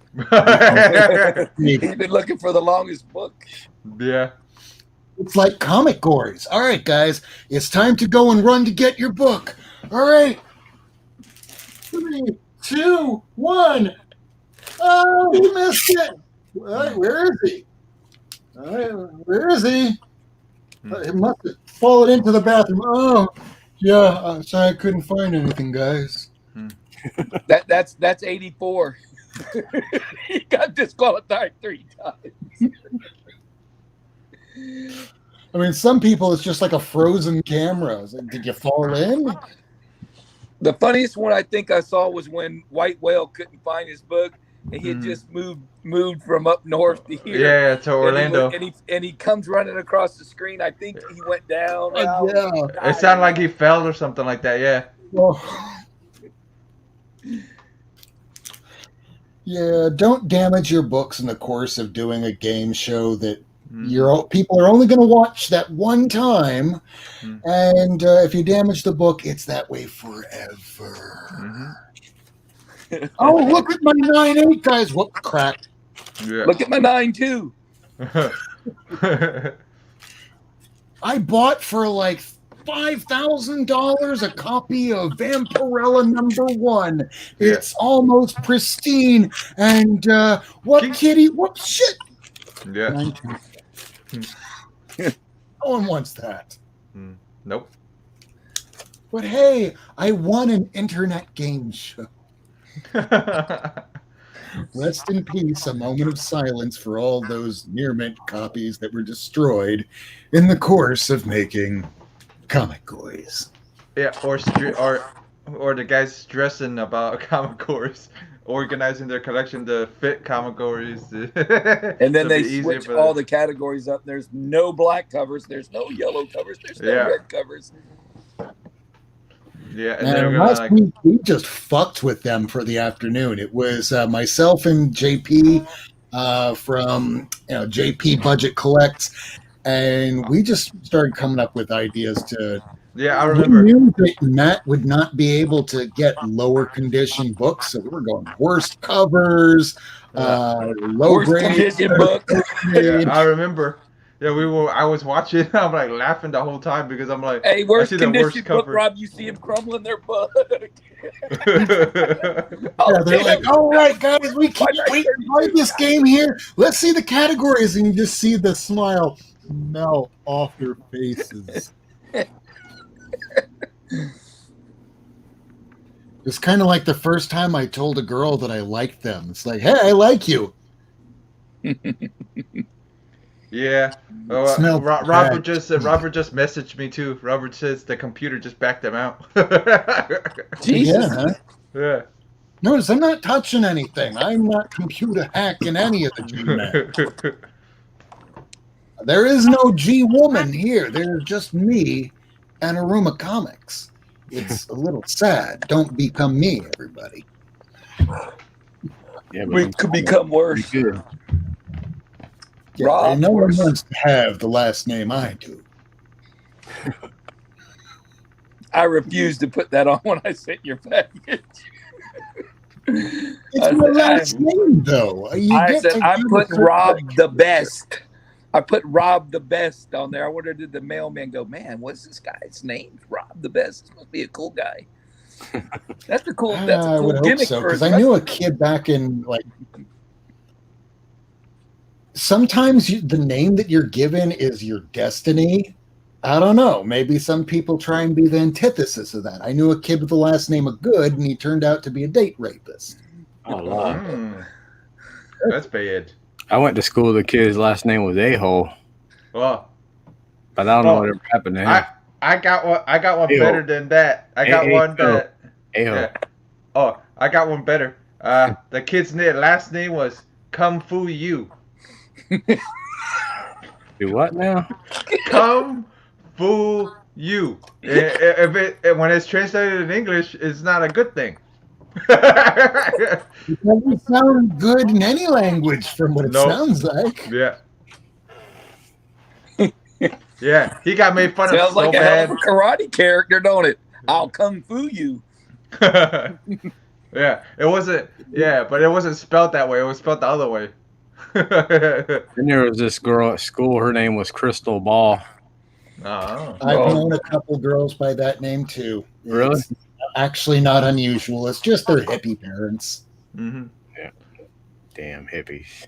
He's been looking for the longest book. Yeah. It's like comic gories. All right, guys. It's time to go and run to get your book. All right. 3, 2, 1. Oh, he missed it. Where is he? Where is he? It must have fallen into the bathroom. Oh, yeah. Sorry, I couldn't find anything, guys. That's 84. He got disqualified 3 times. I mean, some people, it's just like a frozen camera. Like, did you fall in? The funniest one I think I saw was when White Whale couldn't find his book, and he had just moved from up north to here. Yeah, to Orlando. And he comes running across the screen. I think he went down. Yeah. It sounded like he fell or something like that. Yeah. Oh. Yeah, don't damage your books in the course of doing a game show that people are only going to watch that one time. And if you damage the book, it's that way forever. Oh, look at my 9.8, guys. What crack? Yeah. Look at my 9.2. I bought for like $5,000 a copy of Vampirella #1. It's almost pristine. And what kitty? What shit? Yeah. No one wants that. Nope. But hey, I won an internet game show. Rest in peace, a moment of silence for all those near mint copies that were destroyed in the course of making comic gories. Yeah, or the guys stressing about comic gories, organizing their collection to fit comic gories. And then they switch all the categories up. There's no black covers. There's no yellow covers. There's no red covers. Yeah, and last week we just fucked with them for the afternoon. It was myself and JP from JP Budget Collects, and we just started coming up with ideas to. Yeah, I remember. We knew that Matt would not be able to get lower condition books, so we were going worst covers, low worst grade condition books. Yeah, I remember. Yeah, I was watching. I'm like laughing the whole time because I'm like, hey, worst condition book, Rob. You see them crumbling their butt. They're like, all right, guys, we can't wait to play this game here. Let's see the categories, and you just see the smile melt off their faces. It's kind of like the first time I told a girl that I liked them. It's like, hey, I like you. Yeah. Robert just messaged me too. Robert says the computer just backed them out. Jesus. Yeah, huh? Yeah. Notice I'm not touching anything. I'm not computer hacking any of the G-Men. There is no G-Woman here. There's just me and a room of comics. It's a little sad. Don't become me, everybody. Yeah, we could become worse. Yeah, Rob, no one wants to have the last name I do. I refuse to put that on when I sent your package. It's my last name, though. I said I put Rob the best. I put Rob the Best on there. I wonder, did the mailman go, man, what's this guy's name? Rob the Best. This must be a cool guy. That's a cool. That's a cool gimmick so, for because I knew a kid back in like. Sometimes the name that you're given is your destiny. I don't know. Maybe some people try and be the antithesis of that. I knew a kid with the last name of Good, and he turned out to be a date rapist. Oh, that's bad. I went to school. The kid's last name was A-hole. Well, but I don't know what ever happened to him. I got one better than that. I got one that. Yeah. Oh, I got one better. The kid's last name was Kung Fu You. Do what now? Kung Fu You. When it's translated in English, it's not a good thing. It doesn't sound good in any language from what it sounds like. Yeah. Yeah, he got made fun of Sounds so like bad. a karate character, don't it? I'll kung fu you. Yeah, it wasn't. Yeah, but it wasn't spelled that way. It was spelled the other way. And there was this girl at school. Her name was Crystal Ball. Oh. I've known a couple girls by that name too. Really? It's actually not unusual. It's just their hippie parents. Mm-hmm. Yeah. Damn hippies.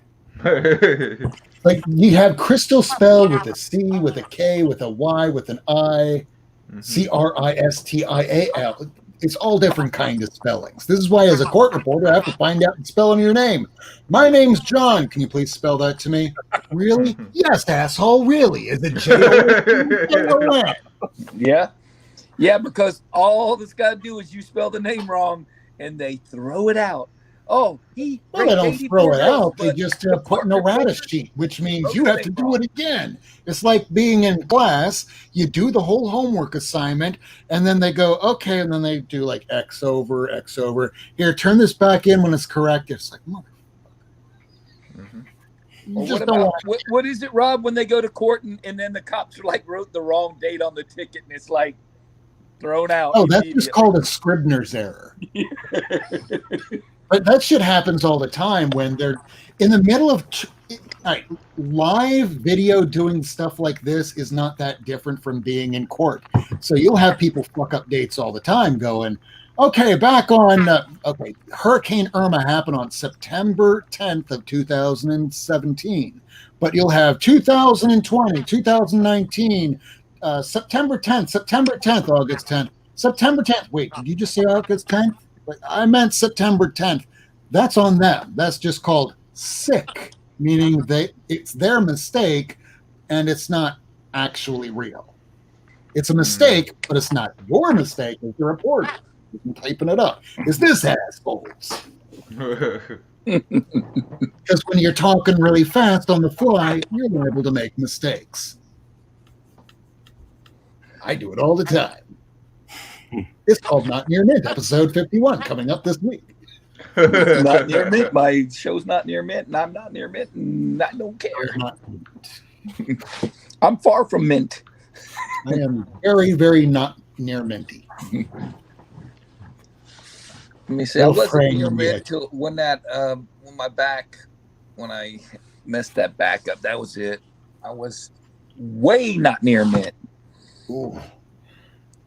Like you have Crystal spelled with a C, with a K, with a Y, with an I, Cristial. It's all different kinds of spellings. This is why, as a court reporter, I have to find out the spelling of your name. My name's John. Can you please spell that to me? Really? Yes, asshole. Really? Is it J-O? Yeah. Yeah, because all that's got to do is you spell the name wrong, and they throw it out. Oh, well, they don't throw it out. They just put in a radish sheet, which means you have to do it again. It's like being in class. You do the whole homework assignment, and then they go, okay, and then they do like X over. Here, turn this back in when it's correct. It's like, motherfucker. Well, what is it, Rob, when they go to court and then the cops are like wrote the wrong date on the ticket and it's like thrown out? Oh, that's just called a Scribner's error. But that shit happens all the time when they're in the middle of live video. Doing stuff like this is not that different from being in court. So you'll have people fuck up dates all the time going, okay, back on, Hurricane Irma happened on September 10th of 2017. But you'll have 2020, 2019, September 10th, August 10th, September 10th. Wait, did you just say August 10th? I meant September 10th. That's on them. That's just called sick, meaning it's their mistake and it's not actually real. It's a mistake, but it's not your mistake as the reporter. You can typing it up. Is this assholes? Because when you're talking really fast on the fly, you're liable to make mistakes. I do it all the time. It's called Not Near Mint, episode 51, coming up this week. Not near mint. My show's not near mint, and I'm not near mint, and I don't care. I'm far from mint. I am very, very not near minty. Let me see. I wasn't near mint till when I messed that back up. That was it. I was way not near mint. Ooh.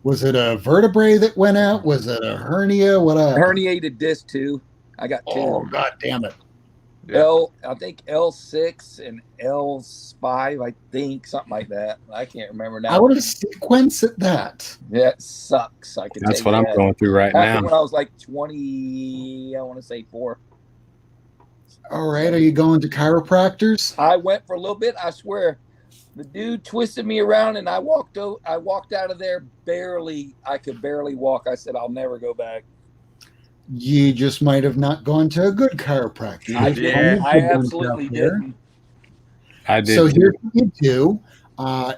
Was it a vertebrae that went out? Was it a hernia? What a herniated disc too. I got 2. Oh, god damn it. I think L6 and L5, I think, something like that. I can't remember now. I want to sequence at that. Yeah, it sucks. That's what I'm going through right now. When I was like 20, I want to say 4. All right, are you going to chiropractors? I went for a little bit. I swear, the dude twisted me around, and I walked out of there I could barely walk. I said, I'll never go back. You just might have not gone to a good chiropractor. I absolutely didn't. I did. So here's what you do.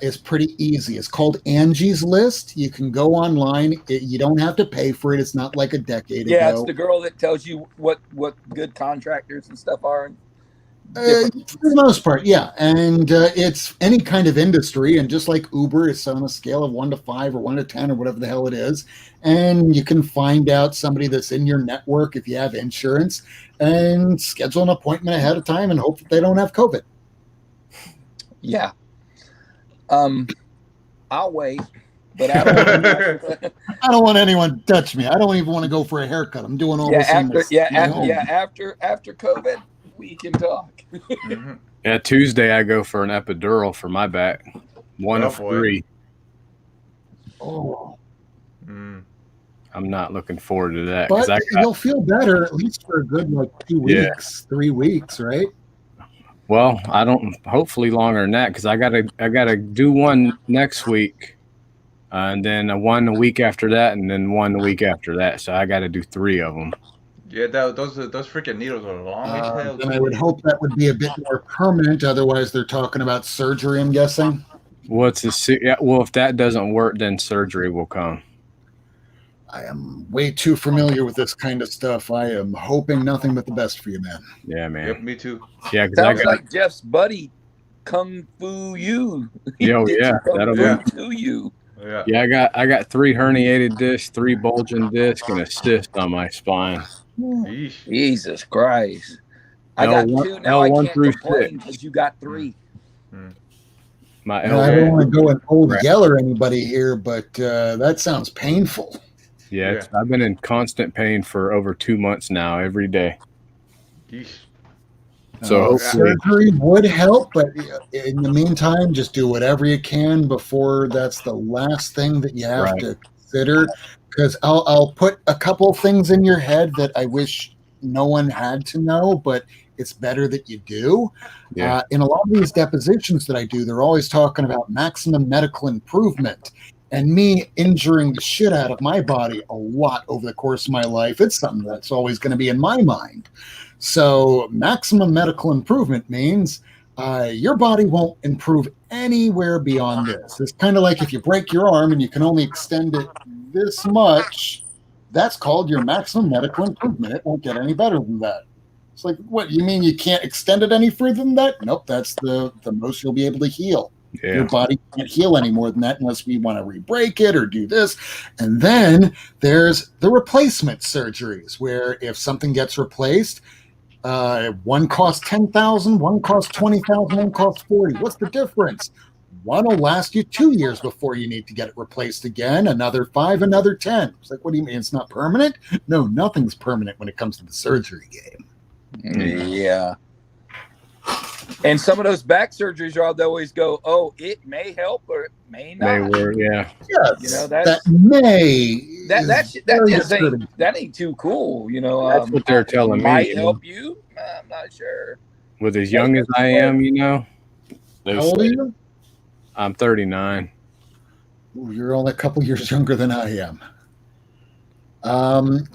It's pretty easy. It's called Angie's List. You can go online. You don't have to pay for it. It's not like a decade ago. Yeah, it's the girl that tells you what good contractors and stuff are. For the most part, yeah. And it's any kind of industry. And just like Uber, it's on a scale of 1 to 5 or 1 to 10 or whatever the hell it is. And you can find out somebody that's in your network if you have insurance and schedule an appointment ahead of time and hope that they don't have COVID. Yeah. I'll wait, but I don't want anyone to touch me. I don't even want to go for a haircut. I'm doing all this. After COVID, we can talk. Yeah, Tuesday I go for an epidural for my back. One of 3. Oh. I'm not looking forward to that. But you'll feel better at least for a good 2 weeks, 3 weeks, right? Well, I don't. Hopefully longer than that, because I gotta do one next week, and then one the week after that, and then one the week after that. So I got to do 3 of them. Yeah, those freaking needles are long as hell. And I would hope that would be a bit more permanent. Otherwise, they're talking about surgery, I'm guessing. Well, if that doesn't work, then surgery will come. I am way too familiar with this kind of stuff. I am hoping nothing but the best for you, man. Yeah, man. Yep, me too. Yeah, sounds like Jeff's buddy, Kung Fu You. That'll be to you. Yeah, I got 3 herniated discs, 3 bulging discs, and a cyst on my spine. Jesus Christ! I got 2 now. I can't complain because you got 3. I don't want to go and old yeller anybody here, but that sounds painful. Yeah, I've been in constant pain for over 2 months now, every day. So surgery would help, but in the meantime, just do whatever you can before that's the last thing that you have to consider. Because I'll put a couple things in your head that I wish no one had to know, but it's better that you do. Yeah. In a lot of these depositions that I do, they're always talking about maximum medical improvement. And me injuring the shit out of my body a lot over the course of my life, it's something that's always going to be in my mind. So maximum medical improvement means your body won't improve anywhere beyond this. It's kind of like if you break your arm and you can only extend it this much, that's called your maximum medical improvement. It won't get any better than that. It's like, what, you mean you can't extend it any further than that? Nope, that's the most you'll be able to heal. Yeah. Your body can't heal any more than that unless we want to re-break it or do this. And then there's the replacement surgeries, where if something gets replaced, one costs $10,000, one costs $20,000, one costs $40,000. What's the difference? One will last you 2 years before you need to get it replaced again, another 5, another 10. It's like, what do you mean? It's not permanent? No, nothing's permanent when it comes to the surgery game. Yeah. And some of those back surgeries, Rob, they always go, oh, it may help or it may not. They were, Yes, you know, that may. That ain't too cool. You know, that's what they're telling me. Might help you. I'm not sure. With as young as I am, you know. How old are you? I'm 39. Ooh, you're only a couple years younger than I am.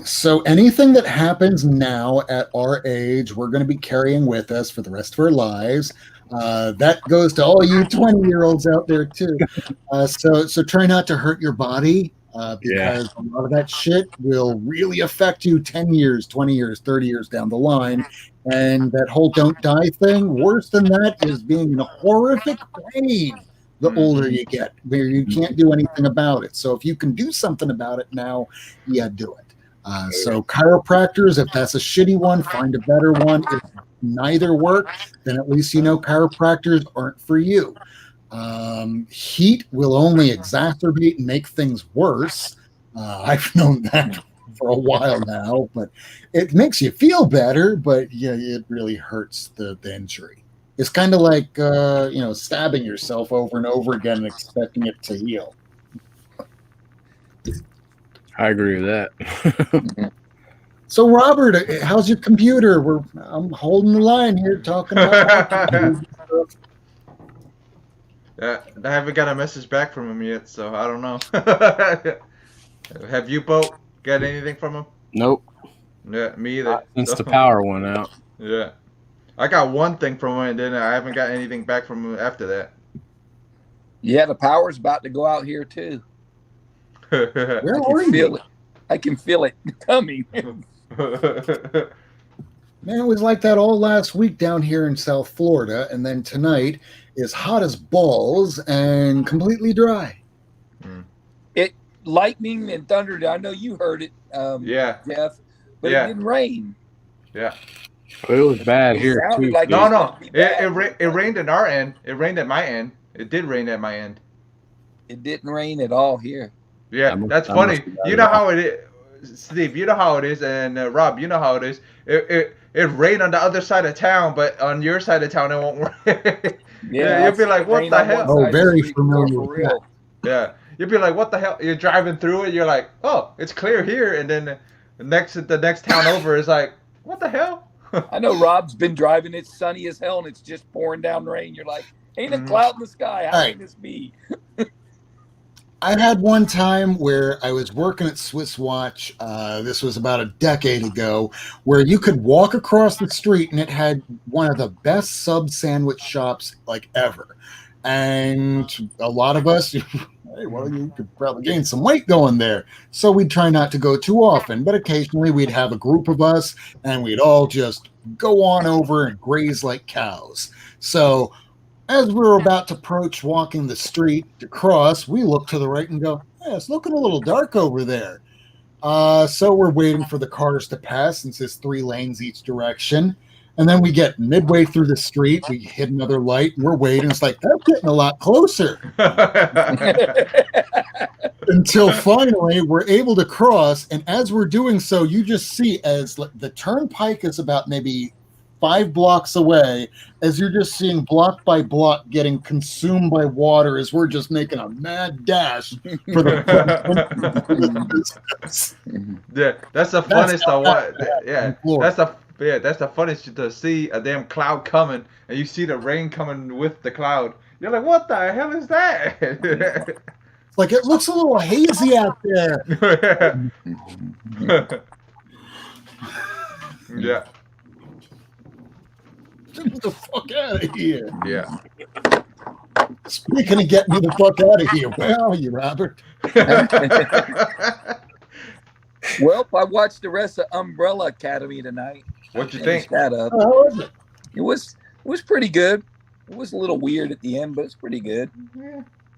So anything that happens now at our age, we're going to be carrying with us for the rest of our lives. That goes to all you 20-year-olds out there too. So try not to hurt your body, because a lot of that shit will really affect you 10 years, 20 years, 30 years down the line. And that whole don't die thing, worse than that is being in a horrific pain the older you get, where you can't do anything about it. So if you can do something about it now, do it. So chiropractors, if that's a shitty one, find a better one. If neither work, then at least you know chiropractors aren't for you. Heat will only exacerbate and make things worse. I've known that for a while now, but it makes you feel better, but it really hurts the injury. It's kind of like, stabbing yourself over and over again and expecting it to heal. I agree with that. So, Robert, how's your computer? I'm holding the line here talking about I haven't got a message back from him yet, so I don't know. Have you, Bo, got anything from him? Nope. Yeah, me either. Since the power went out. Yeah. I got one thing from him, and then I haven't got anything back from him after that. Yeah, the power's about to go out here, too. Where are you? I can feel it coming. Man, it was like that all last week down here in South Florida, and then tonight is hot as balls and completely dry. It lightning and thunder. I know you heard it, Jeff, but it didn't rain. Yeah. It was bad here too. Like no. It rained at our end. It rained at my end. It did rain at my end. It didn't rain at all here. Yeah, that's funny. You know how it is, Steve. You know how it is, and Rob, you know how it is. It rained on the other side of town, but on your side of town, it won't rain. Yeah, you'd be like, what the hell? Oh, very familiar with that. Yeah, you'd be like, what the hell? You're driving through it, you're like, oh, it's clear here, and then the next town over is like, what the hell? I know Rob's been driving. It's sunny as hell, and it's just pouring down rain. You're like, ain't a cloud in the sky. How can this be? I had one time where I was working at Swiss Watch. This was about a decade ago, where you could walk across the street and it had one of the best sub sandwich shops like ever. And a lot of us, hey, well, you could probably gain some weight going there. So we'd try not to go too often, but occasionally we'd have a group of us and we'd all just go on over and graze like cows. So as we were about to approach walking the street to cross, we look to the right and go, hey, it's looking a little dark over there. So we're waiting for the cars to pass since it's 3 lanes each direction. And then we get midway through the street, we hit another light, and we're waiting. It's like, that's getting a lot closer. Until finally we're able to cross. And as we're doing so, you just see as the turnpike is about maybe 5 blocks away, as you're just seeing block by block getting consumed by water as we're just making a mad dash for the yeah, that's the funnest of what. Yeah, that's the funnest to see a damn cloud coming, and you see the rain coming with the cloud. You're like, what the hell is that? It's like, it looks a little hazy out there. Yeah. Get the fuck out of here. Yeah. Speaking of getting me the fuck out of here, where are you, Robert? Well, I watched the rest of Umbrella Academy tonight. What'd you think? How was it? It was pretty good. It was a little weird at the end, but it's pretty good.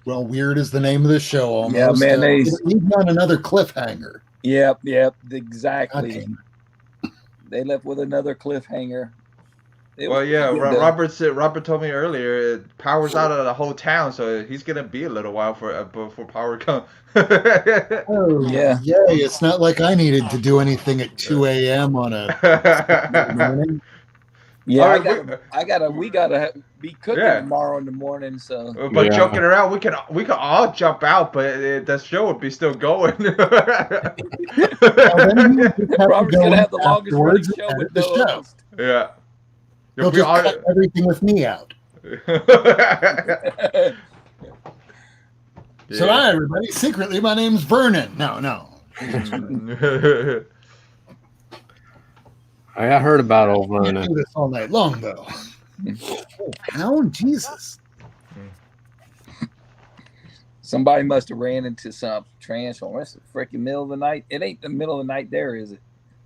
Well, weird is the name of the show almost. Yeah, man. Leave on another cliffhanger. Yep, exactly. They left with another cliffhanger. Well, yeah, Robert told me earlier it powers out of the whole town, so he's gonna be a little while before power comes. Oh yeah, it's not like I needed to do anything at 2 a.m. on a morning. Yeah, we gotta be cooking tomorrow in the morning. So, but joking around, we can all jump out, but the show would be still going. Robert's gonna have the longest running show with no host. Yeah. You'll just cut everything with me out. So hi, everybody. Secretly, my name's Vernon. No. I heard about old Vernon. I do this all night long, though. Oh, pound? Jesus. Somebody must have ran into some transformer. It's the freaking middle of the night. It ain't the middle of the night there, is it?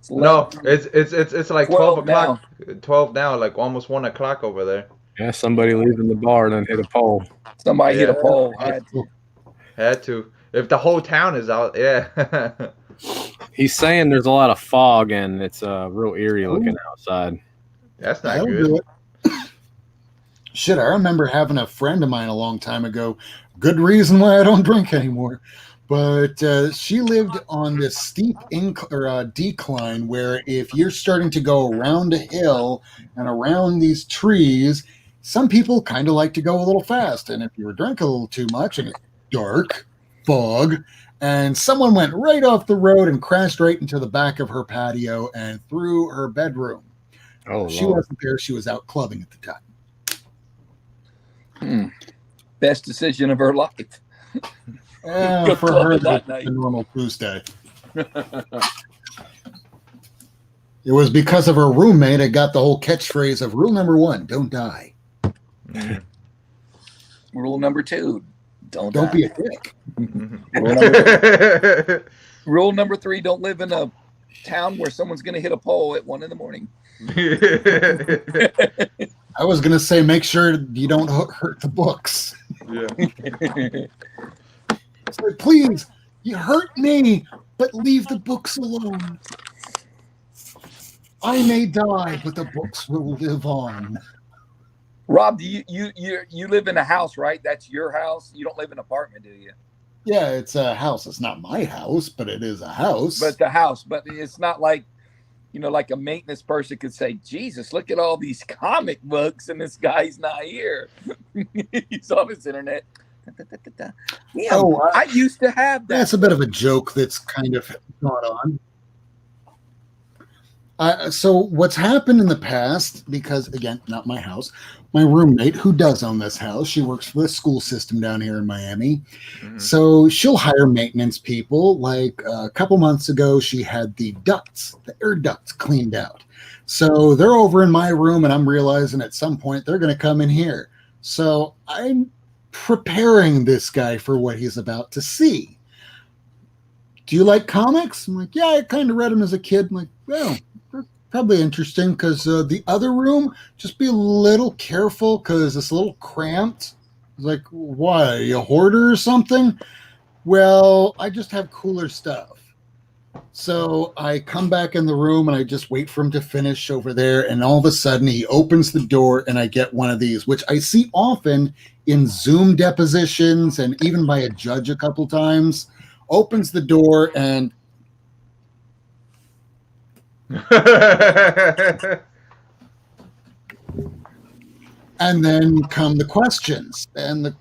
No, it's like 12 o'clock. Now. 12 now, like almost 1 o'clock over there. Yeah, somebody leaving the bar and then hit a pole. Somebody hit a pole. Had to. If the whole town is out, yeah. He's saying there's a lot of fog and it's real eerie looking outside. That's not good. Shit, I remember having a friend of mine a long time ago. Good reason why I don't drink anymore. But she lived on this steep decline where if you're starting to go around a hill and around these trees, some people kind of like to go a little fast. And if you were drinking a little too much and it's dark, fog, and someone went right off the road and crashed right into the back of her patio and through her bedroom. Oh, she wasn't there. She was out clubbing at the time. Best decision of her life. For her, that night. A normal Tuesday. It was because of her roommate. I got the whole catchphrase of rule number 1, don't die. Rule number 2, don't be a dick. Rule number 3, don't live in a town where someone's going to hit a pole at 1 a.m. I was going to say, make sure you don't hurt the books. Yeah. So please, you hurt me, but leave the books alone. I may die, but the books will live on. Rob, do you live in a house, right? That's your house. You don't live in an apartment, do you? Yeah, it's a house. It's not my house, but it is a house. But the house, but it's not like, like a maintenance person could say, Jesus, look at all these comic books and this guy's not here. He's on his internet. Yeah, I used to have that. That's a bit of a joke that's kind of gone on. So what's happened in the past, because again, not my house, my roommate who does own this house, she works for the school system down here in Miami. Mm-hmm. So she'll hire maintenance people. Like a couple months ago, she had the air ducts cleaned out. So they're over in my room, and I'm realizing at some point they're going to come in here. So I'm preparing this guy for what he's about to see. Do you like comics? I'm like, yeah, I kind of read them as a kid. I'm like, well, probably interesting because the other room, just be a little careful because it's a little cramped. It's like, what, are you a hoarder or something? Well, I just have cooler stuff. So I come back in the room and I just wait for him to finish over there. And all of a sudden he opens the door and I get one of these, which I see often in Zoom depositions and even by a judge a couple times. Opens the door and and then come the questions. And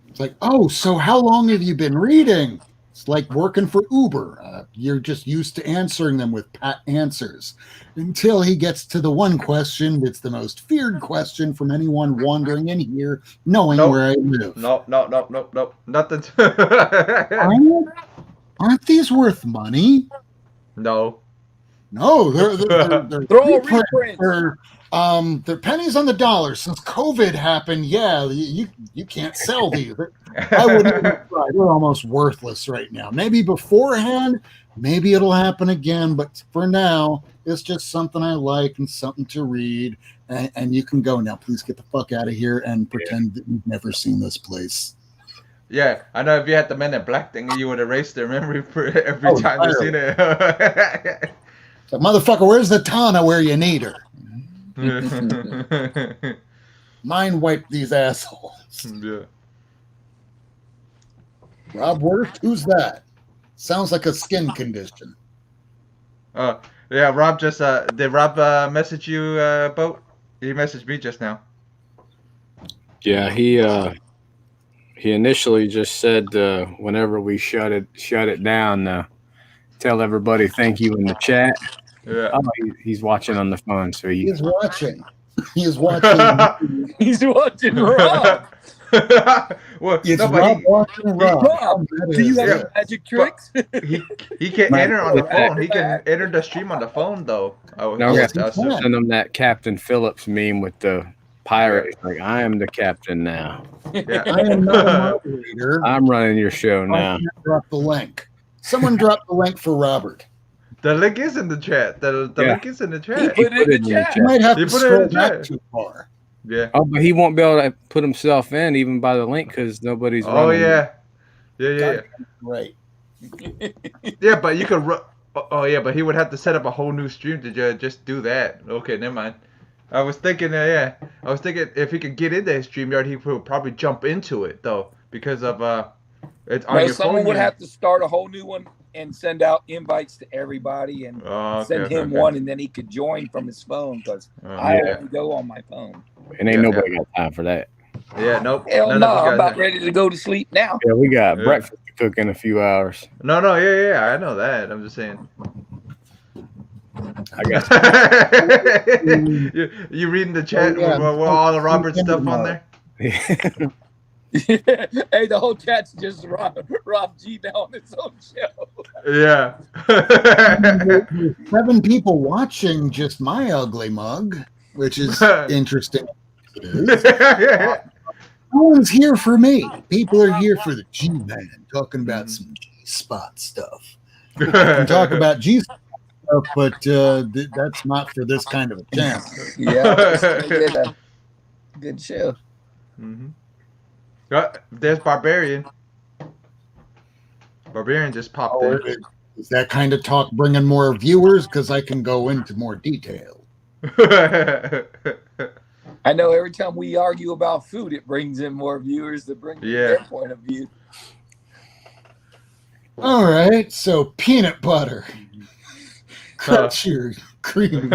it's like, oh, so how long have you been reading? It's like working for Uber. You're just used to answering them with pat answers until he gets to the one question that's the most feared question from anyone wandering in here, knowing where I live. No. Nothing. Aren't these worth money? No. No, they're they're pennies on the dollar. Since COVID happened, yeah, you can't sell these. I wouldn't even try. They're almost worthless right now. Maybe beforehand, maybe it'll happen again, but for now, it's just something I like and something to read. And you can go now. Please get the fuck out of here and pretend that you've never seen this place. Yeah, I know if you had the Men in Black thing, you would erase their memory for every time you see it. So, motherfucker, where's the Tana where you need her? Mind wipe these assholes. Yeah. Rob Worth, who's that? Sounds like a skin condition. Yeah, Rob just did Rob message you, Boat? He messaged me just now. Yeah, he initially just said whenever we shut it down, tell everybody thank you in the chat. Yeah. Oh, he's watching on the phone, so he's watching. He's watching. He's watching Rob. Well, it's Rob watching Rob. Rob, do you have magic tricks? He can enter on the phone. He can enter the stream on the phone, though. Now we have to send him that Captain Phillips meme with the pirate. Like, I am the captain now. Yeah. I am not a moderator. I'm running your show now. I can't drop the link. Someone drop the link for Robert. The link is in the chat. The link is in the chat. He put it in the chat. You might have to scroll back too far. Yeah. Oh, but he won't be able to put himself in even by the link because nobody's running. Yeah. Right. Yeah, but you could run. Oh, yeah, but he would have to set up a whole new stream to just do that. Okay, never mind. I was thinking, I was thinking if he could get into his StreamYard, he would probably jump into it, though, because of it's on your someone phone. Would have to start a whole new one and send out invites to everybody and send him one, and then he could join from his phone because I only go on my phone. And ain't nobody got time for that. Yeah, nope. Hell no, I'm about ready to go to sleep now. Yeah, we got breakfast to cook in a few hours. No, I know that. I'm just saying. I got you reading the chat with all the Robert stuff on there? Hey, the whole chat's just Rob G now on his own show. Yeah. 7 people watching just my ugly mug, which is interesting. No one's here for me. People are here for the G-Man, talking about some G-spot stuff. I can talk about G-spot stuff, but that's not for this kind of a channel. Yeah, good show. Mm-hmm. There's Barbarian. Barbarian just popped in. Is that kind of talk bringing more viewers? Because I can go into more detail. I know every time we argue about food, it brings in more viewers that bring their point of view. All right, so peanut butter. Cut your creamy.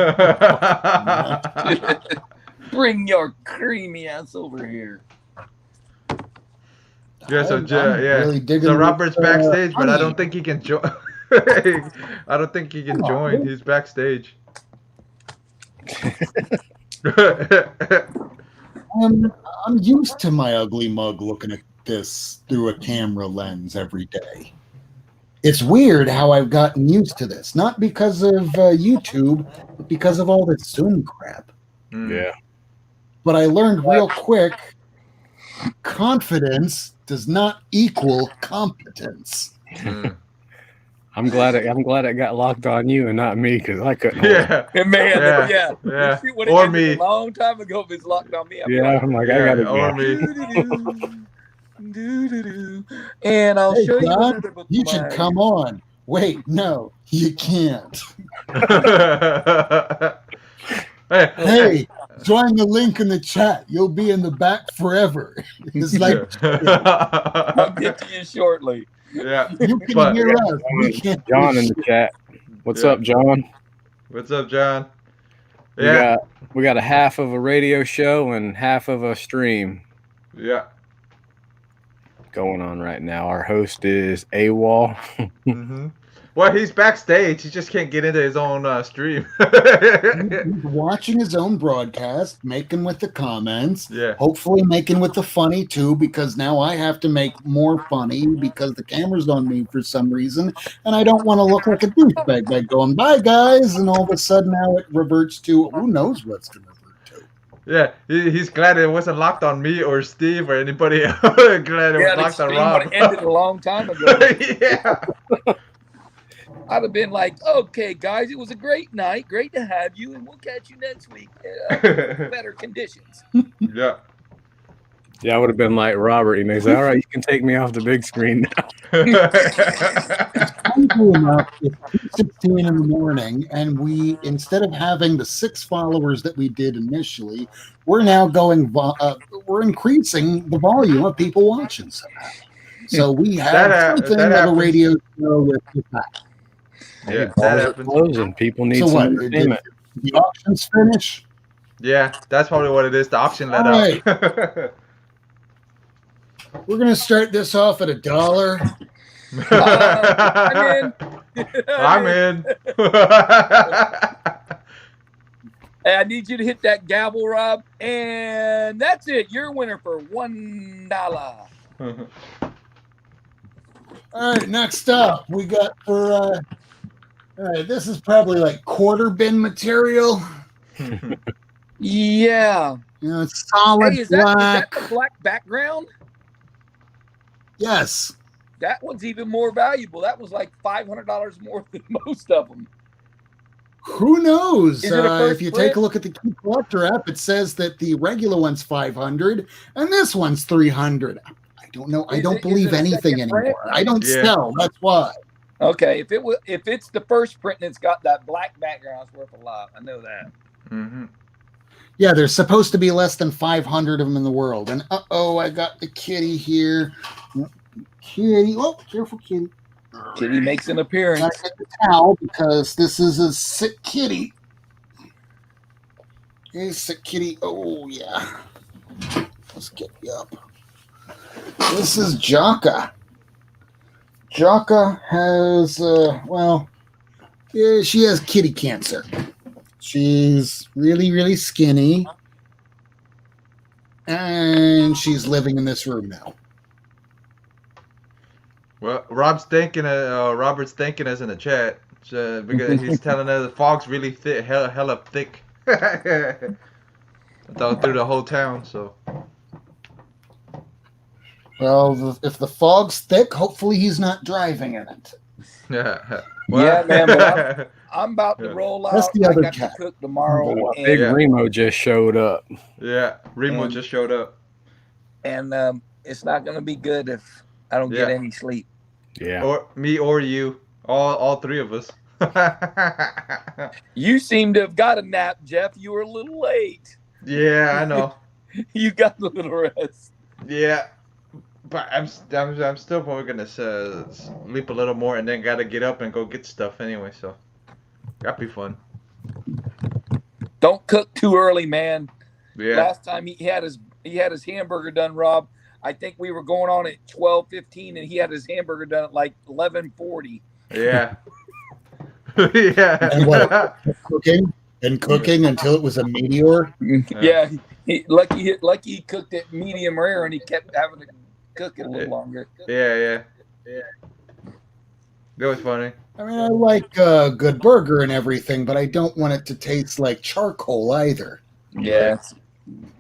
Bring your creamy ass over here. Yeah, so really so Robert's backstage, but I don't think he can join. I don't think he can join. He's backstage. I'm used to my ugly mug looking at this through a camera lens every day. It's weird how I've gotten used to this, not because of YouTube, but because of all this Zoom crap. Yeah. But I learned real quick, confidence does not equal competence. I'm glad it got locked on you and not me, because I couldn't. Yeah, man. Yeah. Or me. A long time ago, if it's locked on me, I'm like, I gotta go. Or me. And I'll show you another book. You should come on. Wait, no, you can't. Hey, join the link in the chat. You'll be in the back forever. It's like I'll get to you shortly. Yeah, you can hear us. We can't. John in the chat. What's up, John? What's up, John? Yeah, we got a half of a radio show and half of a stream. Yeah. Going on right now. Our host is AWOL. Mm-hmm. Well, he's backstage. He just can't get into his own stream. He's watching his own broadcast, making with the comments. Yeah. Hopefully making with the funny, too, because now I have to make more funny because the camera's on me for some reason, and I don't want to look like a douchebag by going, bye, guys, and all of a sudden now it reverts to who knows what's going to revert to. Yeah, he's glad it wasn't locked on me or Steve or anybody else. Glad it was locked on Rob. Would have ended a long time ago. Yeah. I'd have been like, okay, guys, it was a great night. Great to have you, and we'll catch you next week. Better conditions. Yeah. Yeah, I would have been like Robert. And he's like, all right, you can take me off the big screen now. It's 2:16 in the morning, and we, instead of having the 6 followers that we did initially, we're now going, we're increasing the volume of people watching somehow. So we have something of a radio show with that. Yeah, that happens. Closing. People need some entertainment. Did the auctions finish? Yeah, that's probably what it is. The auction let up. We're going to start this off at $1. I'm in. Hey, I need you to hit that gavel, Rob. And that's it. You're a winner for $1. All right, next up, we got for, all right, this is probably like quarter bin material. Yeah. You know, it's solid is black. That the black background? Yes. That one's even more valuable. That was like $500 more than most of them. Who knows? If you print? take a look at the Key Collector app, it says that the regular one's $500 and this one's $300. I don't know. I don't believe anything anymore. I don't sell. That's why. Okay, if it's the first print and it's got that black background, it's worth a lot. I know that. Mm-hmm. Yeah, there's supposed to be less than 500 of them in the world. And I got the kitty here. Kitty, oh, careful, kitty. Kitty makes an appearance. I get the towel because this is a sick kitty. Hey, sick kitty. Oh yeah. Let's get you up. This is Jaka. Jaka has, she has kitty cancer. She's really, really skinny. And she's living in this room now. Well, Robert's thanking us in the chat because he's telling us the fog's really thick, hella thick. Through the whole town, so. Well, if the fog's thick, hopefully he's not driving in it. Yeah. Well, yeah, man. But I'm about to roll out. That's the other cat. To cook tomorrow. Big Remo just showed up. Yeah, Remo just showed up. And it's not going to be good if I don't get any sleep. Yeah. Or me or you. All three of us. You seem to have got a nap, Jeff. You were a little late. Yeah, I know. You got a little rest. Yeah, but I'm still probably gonna sleep a little more, and then gotta get up and go get stuff anyway. So that'd be fun. Don't cook too early, man. Yeah. Last time he had his hamburger done, Rob. I think we were going on at 12:15, and he had his hamburger done at like 11:40. Yeah. Yeah. And what? cooking until it was a meteor. Yeah. Lucky he cooked it medium rare, and he kept having to cook it a little longer. Yeah. That was funny. I mean, I like a good burger and everything, but I don't want it to taste like charcoal either. Yeah. A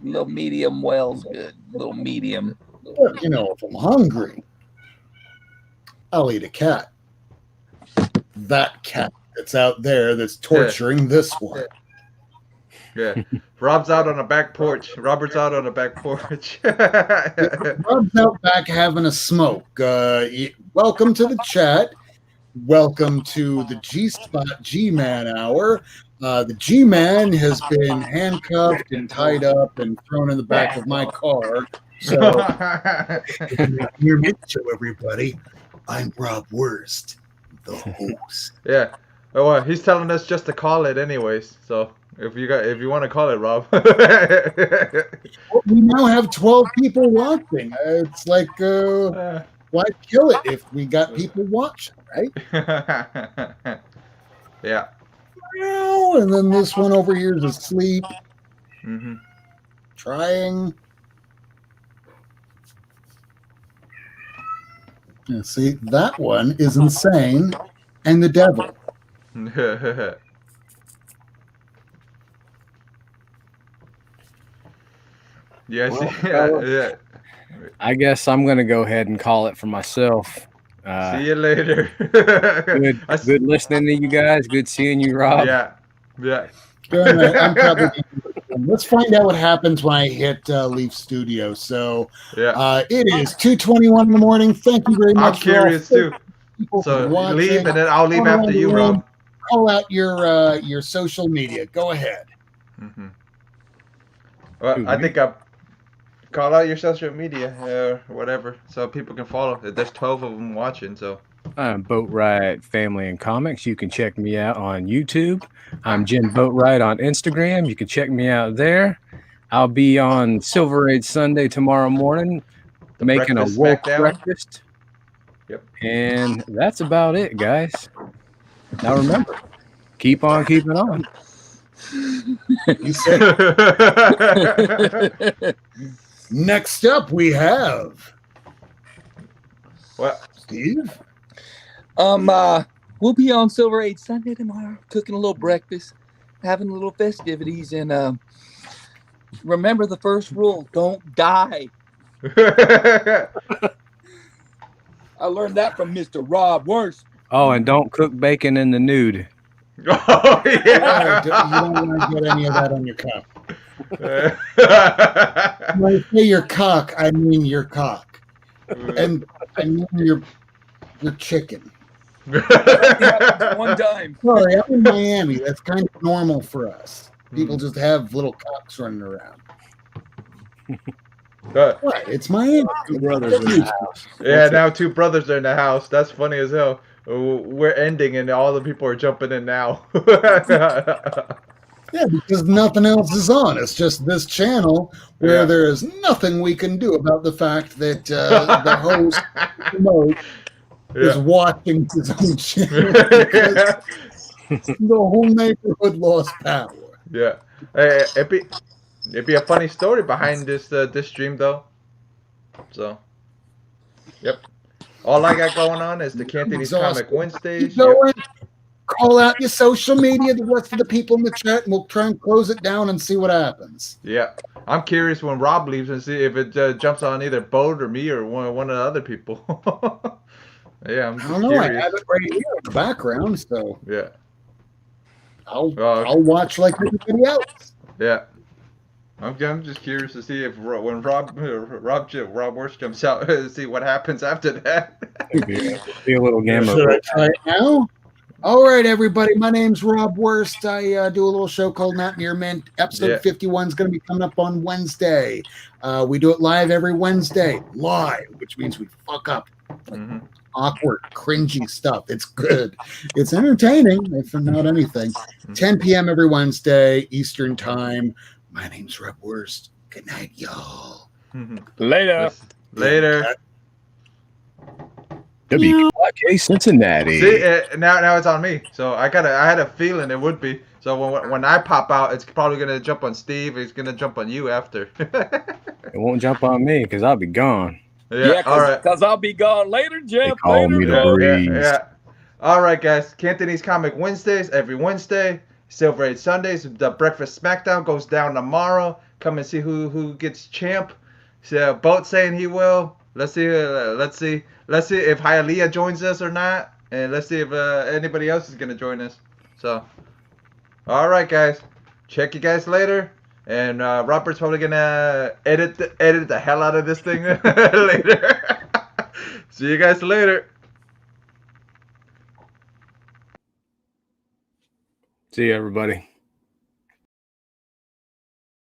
little medium well's good. A little medium. But, if I'm hungry, I'll eat a cat. That cat that's out there that's torturing this one. Yeah. Rob's out on the back porch. Robert's out on the back porch. Rob's out back having a smoke. Welcome to the chat. Welcome to the G-Spot G-Man Hour. The G-Man has been handcuffed and tied up and thrown in the back of my car. So, hear me, show everybody. I'm Rob Wurst, the host. Yeah. Oh, well, he's telling us just to call it anyways. So if you want to call it, Rob. We now have 12 people watching. It's like, why kill it if we got people watching, right? Yeah. And then this one over here is asleep. Mm-hmm. Trying. Yeah, see, that one is insane and the devil. Yeah, Well, see, yeah. I guess I'm going to go ahead and call it for myself. See you later. Good listening to you guys. Good seeing you, Rob. Yeah. Good night. I'm probably. Let's find out what happens when I hit Leaf Studio. So it is 2:21 in the morning. Thank you very much. I'm curious too. So leave, and then I'll leave after you, Rob. Call out your social media. Go ahead. Mm-hmm. Well, I think I call out your social media or whatever, so people can follow. There's 12 of them watching, so. I'm Boatwright Family and Comics. You can check me out on YouTube. I'm Jim Boatwright on Instagram. You can check me out there. I'll be on Silver Age Sunday tomorrow morning, making a woke breakfast. Yep. And that's about it, guys. Now remember, keep on keeping on. You said. Next up, we have what? Steve. We'll be on Silver Age Sunday tomorrow, cooking a little breakfast, having a little festivities, and remember the first rule: don't die. I learned that from Mr. Rob Wurst. Oh, and don't cook bacon in the nude. Oh, yeah. You don't want to get any of that on your cup. When I say your cock, I mean your cock. And I mean your chicken. One time. Sorry, I'm in Miami. That's kind of normal for us. People just have little cocks running around. What? It's Miami. Two brothers in the house. Yeah, now two brothers are in the house. That's funny as hell. We're ending and all the people are jumping in now. Yeah, because nothing else is on. It's just this channel where there is nothing we can do about the fact that the host is watching his own channel because the whole neighborhood lost power. Yeah. Hey, it'd be a funny story behind this stream though. So, yep. All I got going on is the Cantonese Comic Wednesdays. Yep. Call out your social media, the rest of the people in the chat, and we'll try and close it down and see what happens. Yeah. I'm curious when Rob leaves and see if it jumps on either Boat or me or one of the other people. Yeah, I'm just I don't know. curious. I have it right here in the background, so yeah. I'll watch like everybody else. Yeah. I'm just curious to see if when Rob Worst comes out, see what happens after that. Be a little game of Should I try it now? All right, everybody. My name's Rob Worst. I do a little show called Not Near Mint. Episode 51 is going to be coming up on Wednesday. We do it live every Wednesday. Live, which means we fuck up. Awkward, cringy stuff. It's good. It's entertaining, if not anything. 10 p.m. every Wednesday, Eastern Time. My name's Rob Worst. Good night, y'all. Later. Later. WKYK Cincinnati. See, now it's on me. So I had a feeling it would be. So when I pop out, it's probably gonna jump on Steve. It's gonna jump on you after. It won't jump on me because I'll be gone. Yeah, all right. Because I'll be gone later, Jeff. They call me the breeze. Yeah. All right, guys. Cantonese Comic Wednesdays every Wednesday. Silver Age Sundays. The Breakfast Smackdown goes down tomorrow. Come and see who gets champ. So Boat saying he will. Let's see if Hialeah joins us or not, and let's see if anybody else is gonna join us. So, all right, guys. Check you guys later. And Robert's probably gonna edit the hell out of this thing later. See you guys later. See you, everybody.